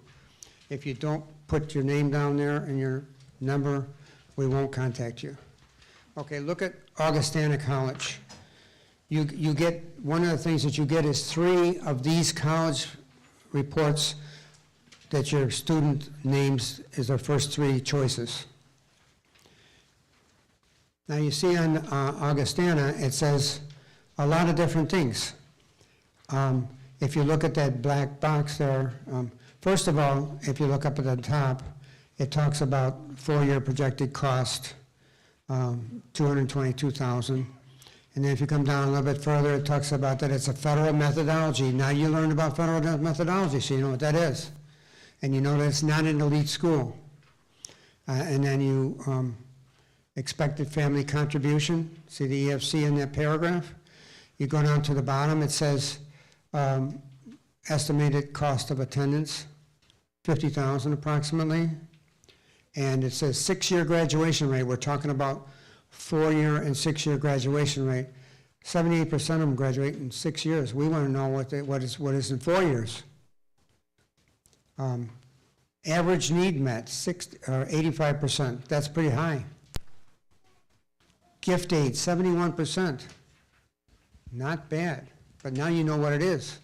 If you don't put your name down there and your number, we won't contact you. Okay, look at Augustana College. You get, one of the things that you get is 3 of these college reports that your student names as their first 3 choices. Now you see on Augustana, it says a lot of different things. If you look at that black box there, first of all, if you look up at the top, it talks about 4-year projected cost, $222,000. And then if you come down a little bit further, it talks about that it's a federal methodology. Now you learned about federal methodology, so you know what that is. And you know that it's not an elite school. And then you expected family contribution. See the EFC in that paragraph? You go down to the bottom, it says estimated cost of attendance, $50,000 approximately. And it says 6-year graduation rate. We're talking about 4-year and 6-year graduation rate. 78% of them graduate in 6 years. We want to know what is in 4 years. Average need met, 85%. That's pretty high. Gift aid, 71%. Not bad, but now you know what it is.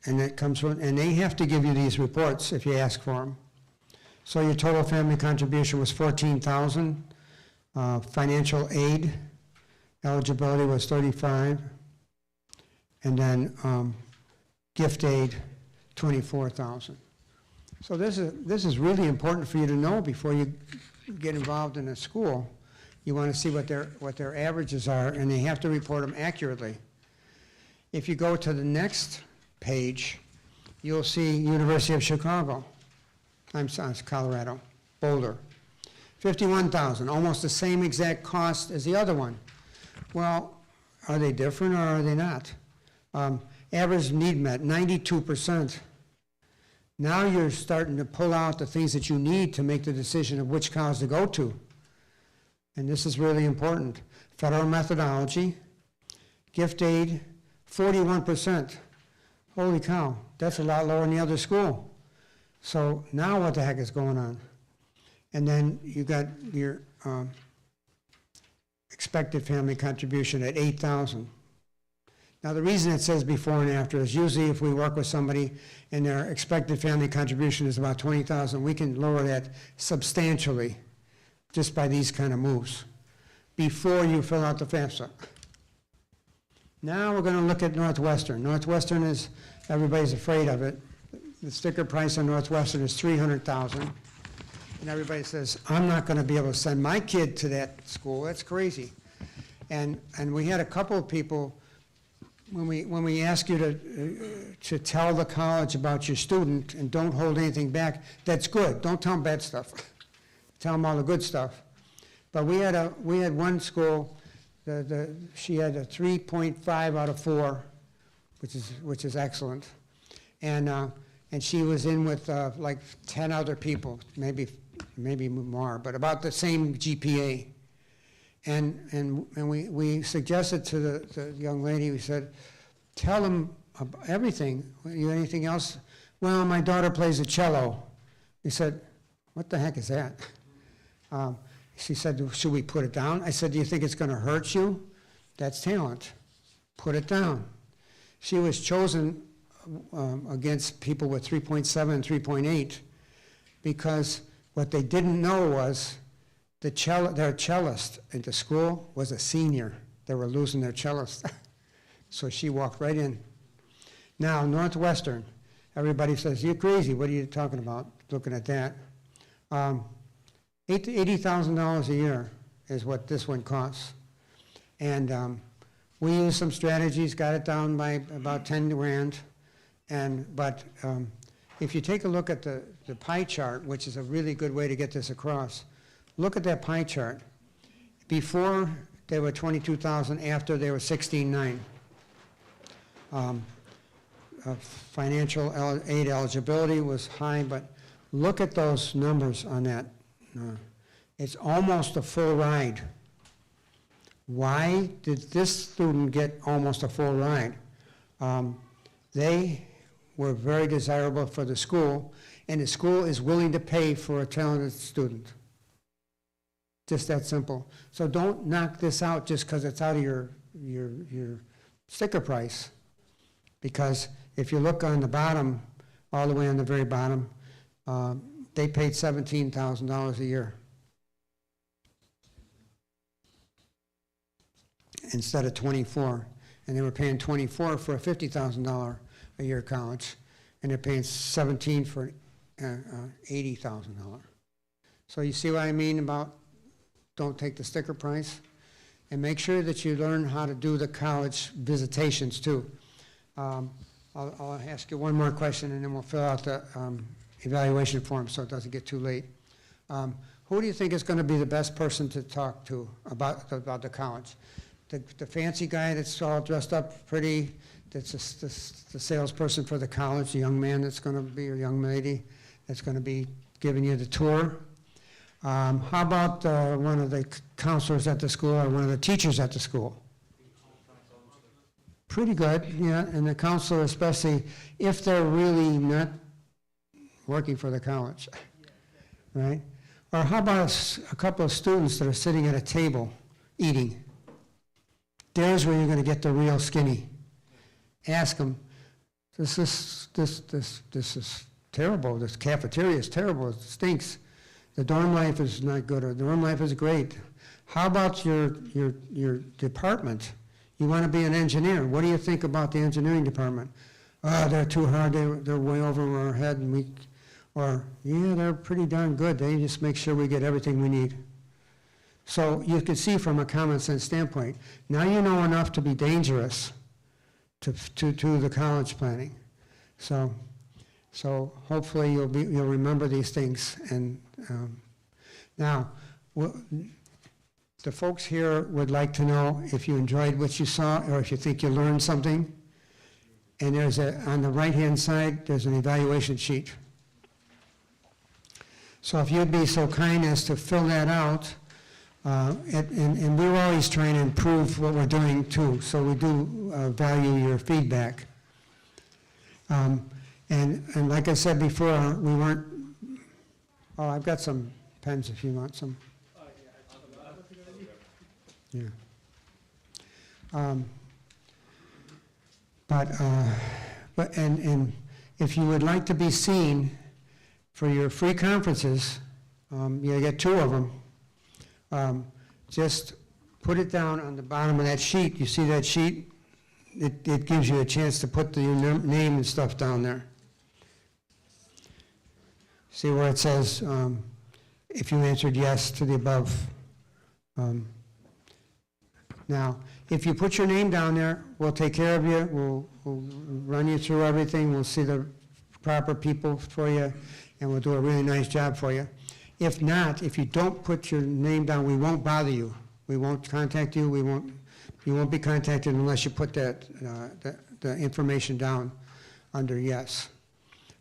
And it comes from, and they have to give you these reports if you ask for them. So your total family contribution was $14,000. Financial aid eligibility was $35,000, and then gift aid $24,000. So this is really important for you to know before you get involved in a school. You want to see what their averages are, and they have to report them accurately. If you go to the next page, you'll see University of Chicago. I'm sorry, Colorado, Boulder. $51,000, almost the same exact cost as the other one. Well, are they different or are they not? Average need met, 92%. Now you're starting to pull out the things that you need to make the decision of which college to go to. And this is really important. Federal methodology, gift aid, 41%. Holy cow, that's a lot lower than the other school. So now what the heck is going on? And then you got your expected family contribution at $8,000. Now the reason it says before and after is usually if we work with somebody and their expected family contribution is about $20,000, we can lower that substantially just by these kind of moves before you fill out the FAFSA. Now we're going to look at Northwestern. Northwestern is, everybody's afraid of it. The sticker price on Northwestern is $300,000. And everybody says, I'm not going to be able to send my kid to that school. That's crazy. And we had a couple of people, when we ask you to tell the college about your student and don't hold anything back, that's good. Don't tell them bad stuff. Tell them all the good stuff. But we had one school, she had a 3.5 out of 4, which is excellent. And she was in with like 10 other people, maybe more, but about the same GPA. And we suggested to the young lady, we said, tell them everything. Anything else? Well, my daughter plays the cello. We said, what the heck is that? She said, should we put it down? I said, do you think it's going to hurt you? That's talent. Put it down. She was chosen against people with 3.7 and 3.8 because what they didn't know was their cellist at the school was a senior. They were losing their cellist. So she walked right in. Now, Northwestern, everybody says, you're crazy. What are you talking about, looking at that? $80,000 a year is what this one costs. And We used some strategies, got it down by about 10 grand. But if you take a look at the pie chart, which is a really good way to get this across, look at that pie chart. Before, they were 22,000, after they were 16.9. Financial aid eligibility was high, but look at those numbers on that. It's almost a full ride. Why did this student get almost a full ride? They were very desirable for the school, and the school is willing to pay for a talented student. Just that simple. So don't knock this out just because it's out of your sticker price. Because if you look on the bottom, all the way on the very bottom, they paid $17,000 a year instead of 24, and they were paying 24 for a $50,000 a year college, and they're paying 17 for $80,000. So you see what I mean about don't take the sticker price, and make sure that you learn how to do the college visitations too. I'll ask you one more question, and then we'll fill out the evaluation form so it doesn't get too late. Who do you think is going to be the best person to talk to about the college? The fancy guy that's all dressed up pretty, that's the salesperson for the college, the young man that's going to be, or young lady that's going to be giving you the tour? How about one of the counselors at the school or one of the teachers at the school? Pretty good, yeah, and the counselor especially if they're really not working for the college, right? Or how about a couple of students that are sitting at a table eating? There's where you're going to get the real skinny. Ask them, this is terrible, this cafeteria is terrible, it stinks. The dorm life is not good, or the dorm life is great. How about your department? You want to be an engineer. What do you think about the engineering department? Oh, they're too hard, they're way over our head, and yeah, they're pretty darn good. They just make sure we get everything we need. So you can see from a common sense standpoint, now you know enough to be dangerous to the college planning. So hopefully you'll remember these things. And now, the folks here would like to know if you enjoyed what you saw or if you think you learned something. And there's on the right-hand side, there's an evaluation sheet. So if you'd be so kind as to fill that out, and we're always trying to improve what we're doing too, so we do value your feedback. And like I said before, we weren't, I've got some pens if you want some. Yeah. But if you would like to be seen for your free conferences, you get 2 of them. Just put it down on the bottom of that sheet. You see that sheet? It gives you a chance to put your name and stuff down there. See where it says, if you answered yes to the above. Now, if you put your name down there, we'll take care of you. We'll run you through everything. We'll see the proper people for you, and we'll do a really nice job for you. If not, if you don't put your name down, we won't bother you. We won't contact you. You won't be contacted unless you put the information down under yes.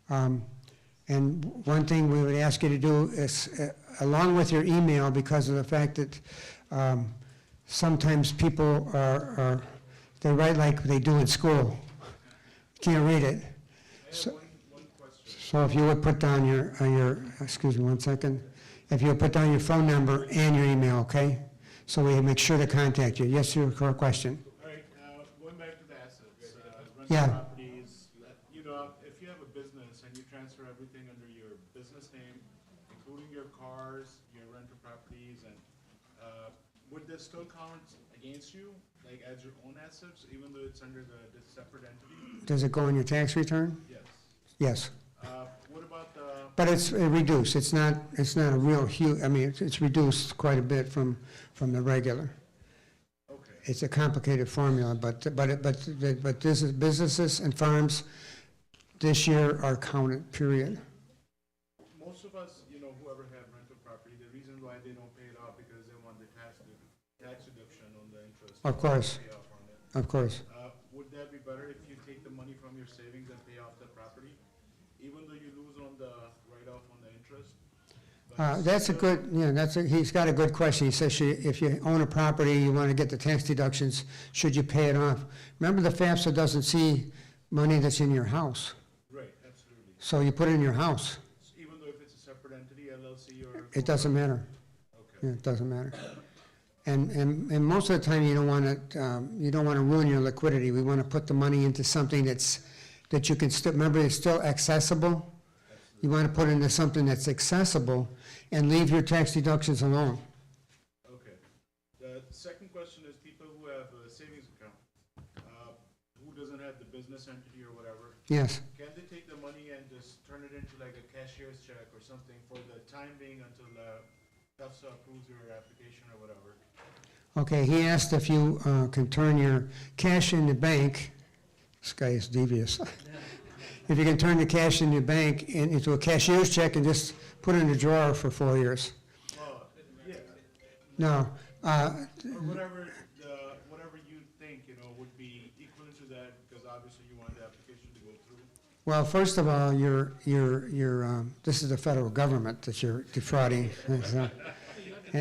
And one thing we would ask you to do is, along with your email, because of the fact that sometimes people they write like they do in school. Can't read it. So if you would put down your excuse me one second, if you would put down your phone number and your email, okay? So we make sure to contact you. Yes, your question. All right, going back to the assets, rental Yeah. properties, if you have a business and you transfer everything under your business name, including your cars, your rental properties, and would this still count against you, like as your own assets, even though it's under this separate entity? Does it go in your tax return? Yes. Yes. What about the? But it's reduced. It's not a real huge. I mean, it's reduced quite a bit from the regular. Okay. It's a complicated formula, but this is businesses and farms this year are counted, period. Most of us, you know, whoever have rental property, the reason why they don't pay it off because they want the tax deduction on the interest. Of course. Pay off on it. Of course. Would that be better if you take the money from your savings and pay off the property? Even though you lose on the write-off on the interest? But That's a good, he's got a good question. He says, if you own a property, you want to get the tax deductions, should you pay it off? Remember, the FAFSA doesn't see money that's in your house, Right, absolutely. so you put it in your house. Even though if it's a separate entity, LLC or? It doesn't matter. Okay. Yeah, it doesn't matter. And most of the time, you don't want to ruin your liquidity. We want to put the money into something that you can still, remember, it's still accessible. You want to put it into something that's accessible and leave your tax deductions alone. Okay. The second question is people who have a savings account, who doesn't have the business entity or whatever, Yes. can they take the money and just turn it into like a cashier's check or something for the time being until FAFSA approves your application or whatever? Okay, he asked if you can turn your cash in the bank. This guy is devious. If you can turn the cash in your bank into a cashier's check and just put it in the drawer for 4 years. Well, yeah, No, or whatever you think, you know, would be equivalent to that, because obviously you want the application to go through. well, first of all, this is the federal government that you're defrauding. So you have to pay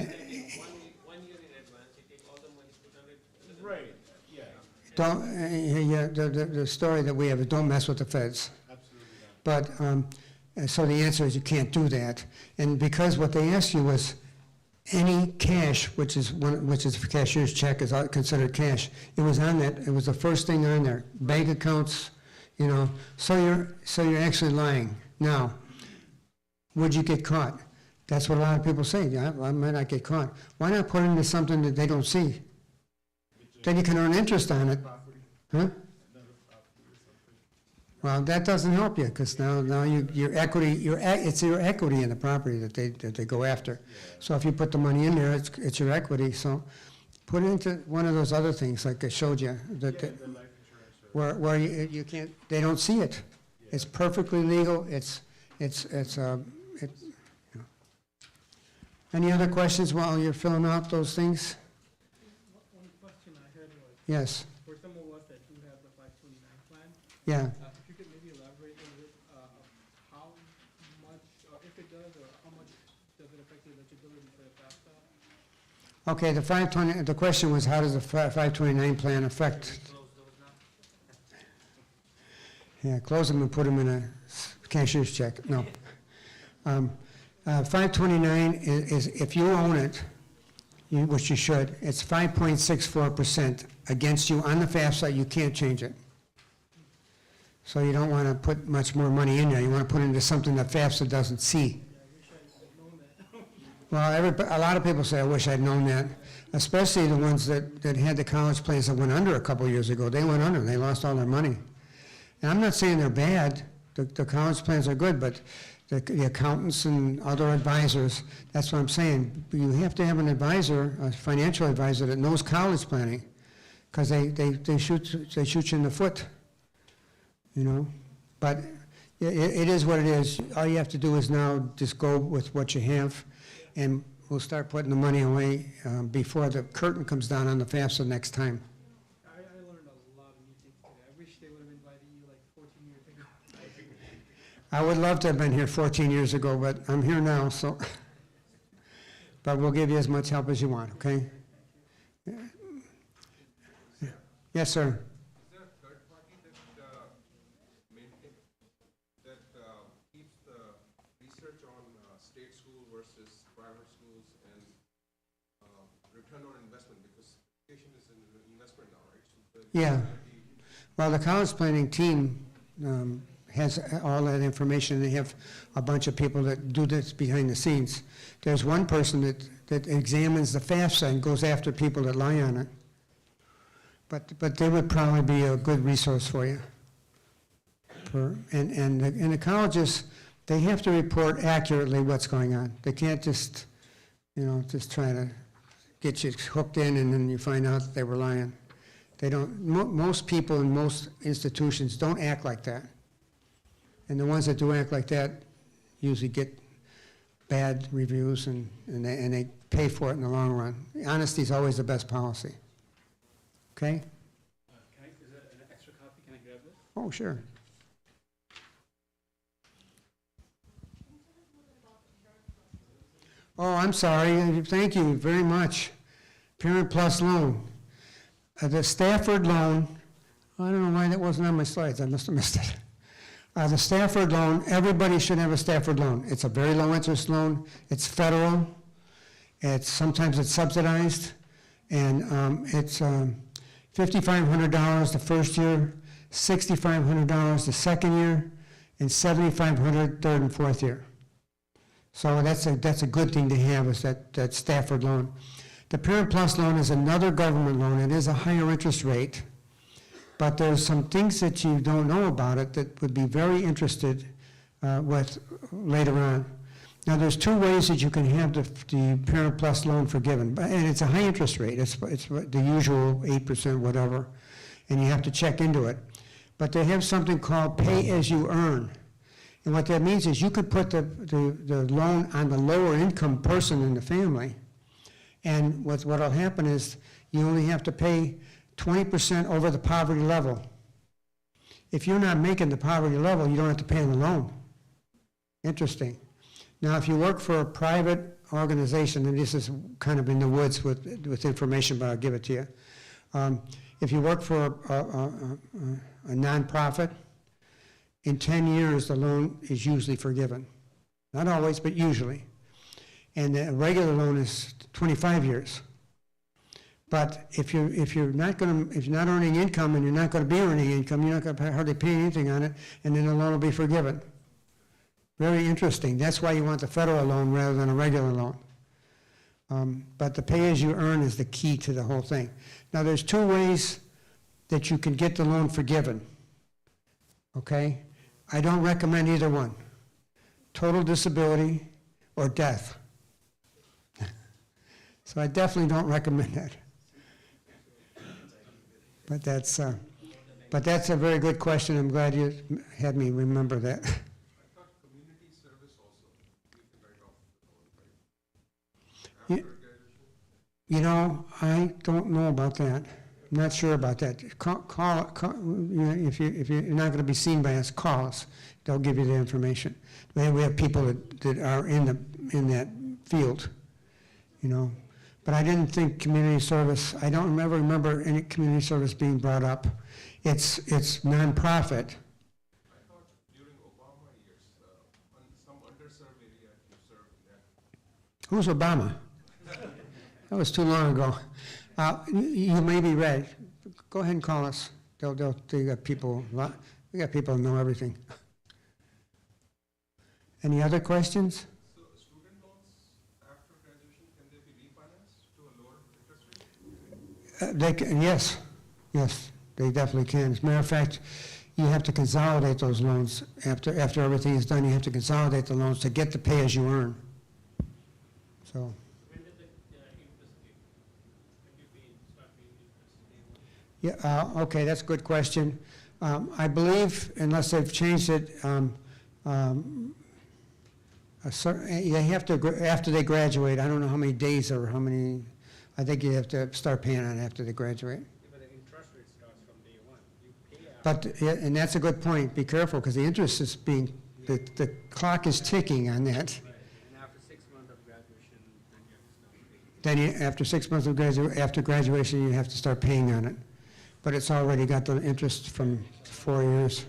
1 year in advance, you take all the money, put on it. Right, yeah, The story that we have is don't mess with the feds. absolutely not. But, so the answer is you can't do that. And because what they asked you was any cash, which is a cashier's check is considered cash, it was on that, it was the first thing on there, bank accounts, you know, so you're actually lying. Now, would you get caught? That's what a lot of people say, yeah, I might not get caught. Why not put it into something that they don't see? Then you can earn interest on it. Huh? Well, that doesn't help you, because now your equity, it's your equity in the property that they go after. So if you put the money in there, it's your equity, so put it into one of those other things, like I showed you, The life insurance. where you can't, they don't see it. It's perfectly legal, Any other questions while you're filling out those things? One question I had was, Yes, for some of us that do have the 529 plan, yeah. if you could maybe elaborate a little bit, how much, or if it does, or how much does it affect the eligibility for the FAFSA? Okay, the question was, how does the 529 plan affect? Yeah, close them and put them in a cashier's check, no. 529 is, if you own it, which you should, it's 5.64% against you on the FAFSA, you can't change it. So you don't want to put much more money in there, you want to put it into something that FAFSA doesn't see. Well, a lot of people say, I wish I'd known that, especially the ones that had the college plans that went under a couple years ago. They went under, they lost all their money. And I'm not saying they're bad, the college plans are good, but the accountants and other advisors, that's what I'm saying. You have to have an advisor, a financial advisor that knows college planning, because they shoot you in the foot, you know? But it is what it is. All you have to do is now just go with what you have, and we'll start putting the money away before the curtain comes down on the FAFSA next time. I learned a lot of new things today. I wish they would have invited you like 14 years ago. I would love to have been here 14 years ago, but I'm here now, so. But we'll give you as much help as you want, okay? Yes, sir. Is there a third party that keeps the research on state school versus private schools and return on investment, because education is an investment now, right? So Yeah. Well, the college planning team has all that information. They have a bunch of people that do this behind the scenes. There's one person that examines the FAFSA and goes after people that lie on it. But they would probably be a good resource for you. And the colleges, they have to report accurately what's going on. They can't just, just try to get you hooked in, and then you find out that they were lying. They don't, most people in most institutions don't act like that. And the ones that do act like that usually get bad reviews, and they pay for it in the long run. Honesty is always the best policy. Okay? Is that an extra copy? Can I grab this? Oh, sure. Oh, I'm sorry. Thank you very much. Parent Plus loan. The Stafford loan, I don't know why that wasn't on my slides. I must have missed it. The Stafford loan, everybody should have a Stafford loan. It's a very low interest loan. It's federal. Sometimes it's subsidized. And it's $5,500 the first year, $6,500 the second year, and $7,500 third and fourth year. So that's a good thing to have, is that Stafford loan. The Parent Plus loan is another government loan. It is a higher interest rate, but there's some things that you don't know about it that would be very interested with later on. Now, there's two ways that you can have the Parent Plus loan forgiven, and it's a high interest rate. It's the usual 8%, whatever, and you have to check into it. But they have something called pay as you earn. And what that means is you could put the loan on the lower income person in the family, and what'll happen is you only have to pay 20% over the poverty level. If you're not making the poverty level, you don't have to pay on the loan. Interesting. Now, if you work for a private organization, and this is kind of in the woods with information, but I'll give it to you. If you work for a nonprofit, in 10 years, the loan is usually forgiven. Not always, but usually. And the regular loan is 25 years. But if you're not earning income, and you're not going to be earning income, you're not going to hardly pay anything on it, and then the loan will be forgiven. Very interesting. That's why you want the federal loan rather than a regular loan. But the pay as you earn is the key to the whole thing. Now, there's two ways that you can get the loan forgiven. Okay? I don't recommend either one. Total disability or death. So I definitely don't recommend that. But that's a very good question. I'm glad you had me remember that. I thought community service also, you can write off the loan, right? After graduation? You know, I don't know about that. I'm not sure about that. Call you know, if you're not going to be seen by us, call us. They'll give you the information. We have people that are in that field, you know. But I didn't think community service. I don't remember any community service being brought up. It's nonprofit. I thought during Obama years, some underserved area you served in that. Who's Obama? That was too long ago. You may be right. Go ahead and call us. They got people. We got people who know everything. Any other questions? So student loans after graduation, can they be refinanced to a lower interest rate? They can, yes, they definitely can. As a matter of fact, you have to consolidate those loans after everything is done. You have to consolidate the loans to get the pay as you earn. So. When did the interest pay? When do you start paying interest? Yeah. Okay, that's a good question. I believe, unless they've changed it, they have to after they graduate. I don't know how many days or how many. I think you have to start paying on it after they graduate. But the interest rate starts from day one. You pay after. But and that's a good point. Be careful, because the interest is the clock is ticking on that. Right. And after 6 months of graduation, then you have to start paying. Then after 6 months of after graduation, you have to start paying on it. But it's already got the interest from 4 years.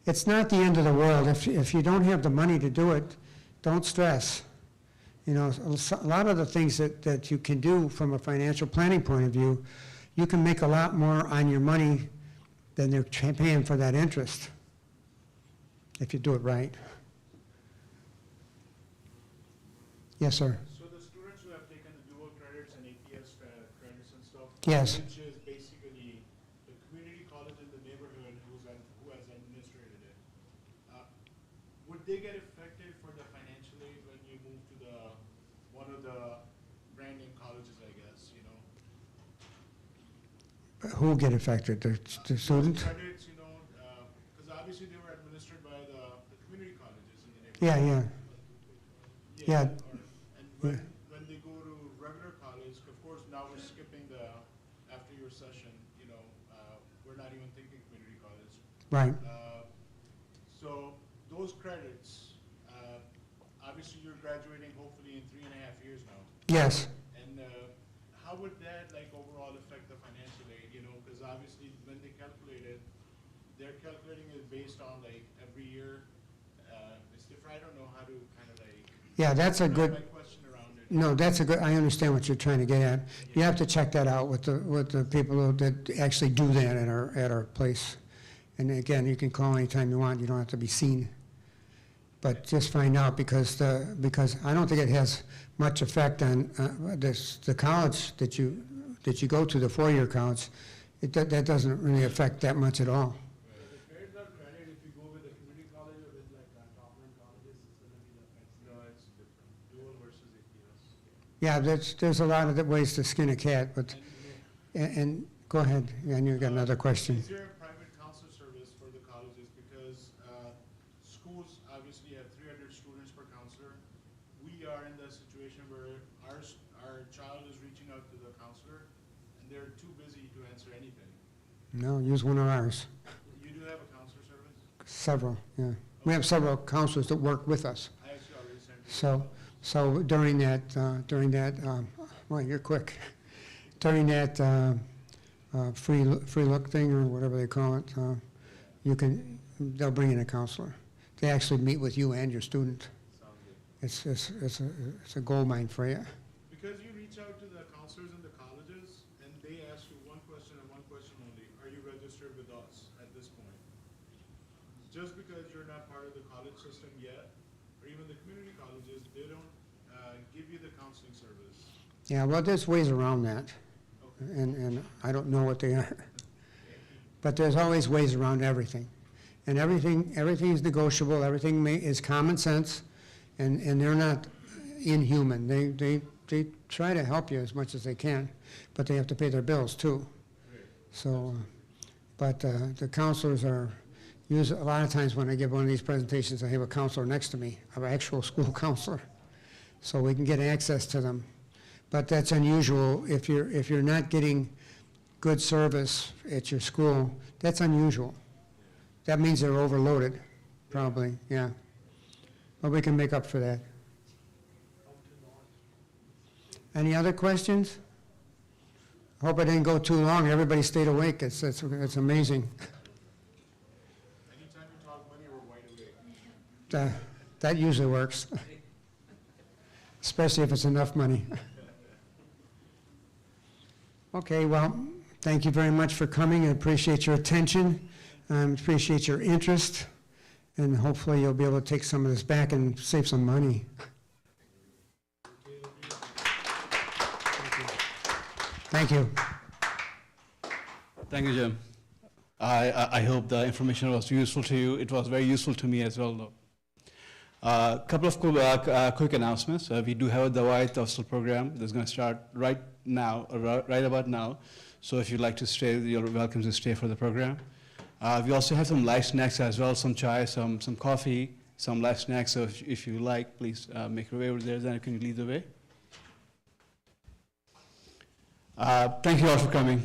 It's not the end of the world. If you don't have the money to do it, don't stress. You know, a lot of the things that you can do from a financial planning point of view, you can make a lot more on your money than they're paying for that interest, if you do it right. Yes, sir. So the students who have taken the dual credits and APS credits and stuff, Yes. which is basically the community college in the neighborhood who has administrated it, would they get affected for the financial aid when you move to one of the brand name colleges like Who get affected? The student? Credits, you know, because obviously they were administered by the community colleges in the neighborhood. Yeah. And when they go to regular college, of course, now we're skipping after your session, you know, we're not even thinking community college. Right. So those credits, obviously you're graduating hopefully in 3.5 years now. Yes. And how would that like overall affect the financial aid, you know, because obviously when they calculate it, they're calculating it based on like every year. It's different, I don't know how to kind of like. Yeah, that's a good. My question around it. No, that's a good, I understand what you're trying to get at. You have to check that out with the people that actually do that at our place. And again, you can call anytime you want, you don't have to be seen. But just find out, because I don't think it has much effect on the college that you go to, the four-year college. That doesn't really affect that much at all. The credits are credit if you go with a community college or with like top-line colleges, it's gonna be the next. No, it's different, dual versus APS. Yeah, there's a lot of ways to skin a cat, but, and go ahead, and you got another question. Is there a private counselor service for the colleges? Because schools obviously have 300 students per counselor. We are in the situation where our child is reaching out to the counselor, and they're too busy to answer anything. No, use one of ours. You do have a counselor service? Several, yeah. We have several counselors that work with us. I actually already sent you. So during that, well, you're quick. During that free look thing, or whatever they call it, they'll bring in a counselor. They actually meet with you and your student. Sounds good. It's a gold mine for you. Because you reach out to the counselors in the colleges, and they ask you one question and one question only: are you registered with us at this point? Just because you're not part of the college system yet, or even the community colleges, they don't give you the counseling service. Yeah, well, there's ways around that, and I don't know what they are. But there's always ways around everything. And everything is negotiable, everything is common sense, and they're not inhuman. They try to help you as much as they can, but they have to pay their bills too. So, but the counselors are, a lot of times when I give one of these presentations, I have a counselor next to me, an actual school counselor, so we can get access to them. But that's unusual. If you're not getting good service at your school, that's unusual. That means they're overloaded, probably, yeah. But we can make up for that. Any other questions? Hope I didn't go too long. Everybody stayed awake. It's amazing. Anytime you talk money, we're wide awake. That usually works, especially if it's enough money. Okay, well, thank you very much for coming. I appreciate your attention. Appreciate your interest. And hopefully you'll be able to take some of this back and save some money. Thank you. Thank you, Jim. I hope the information was useful to you. It was very useful to me as well, though. A couple of quick announcements. We do have the White Hostel program that's going to start right now, right about now. So if you'd like to stay, you're welcome to stay for the program. We also have some light snacks as well, some chai, some coffee, some light snacks. So if you like, please make your way over there, then you can lead the way. Thank you all for coming.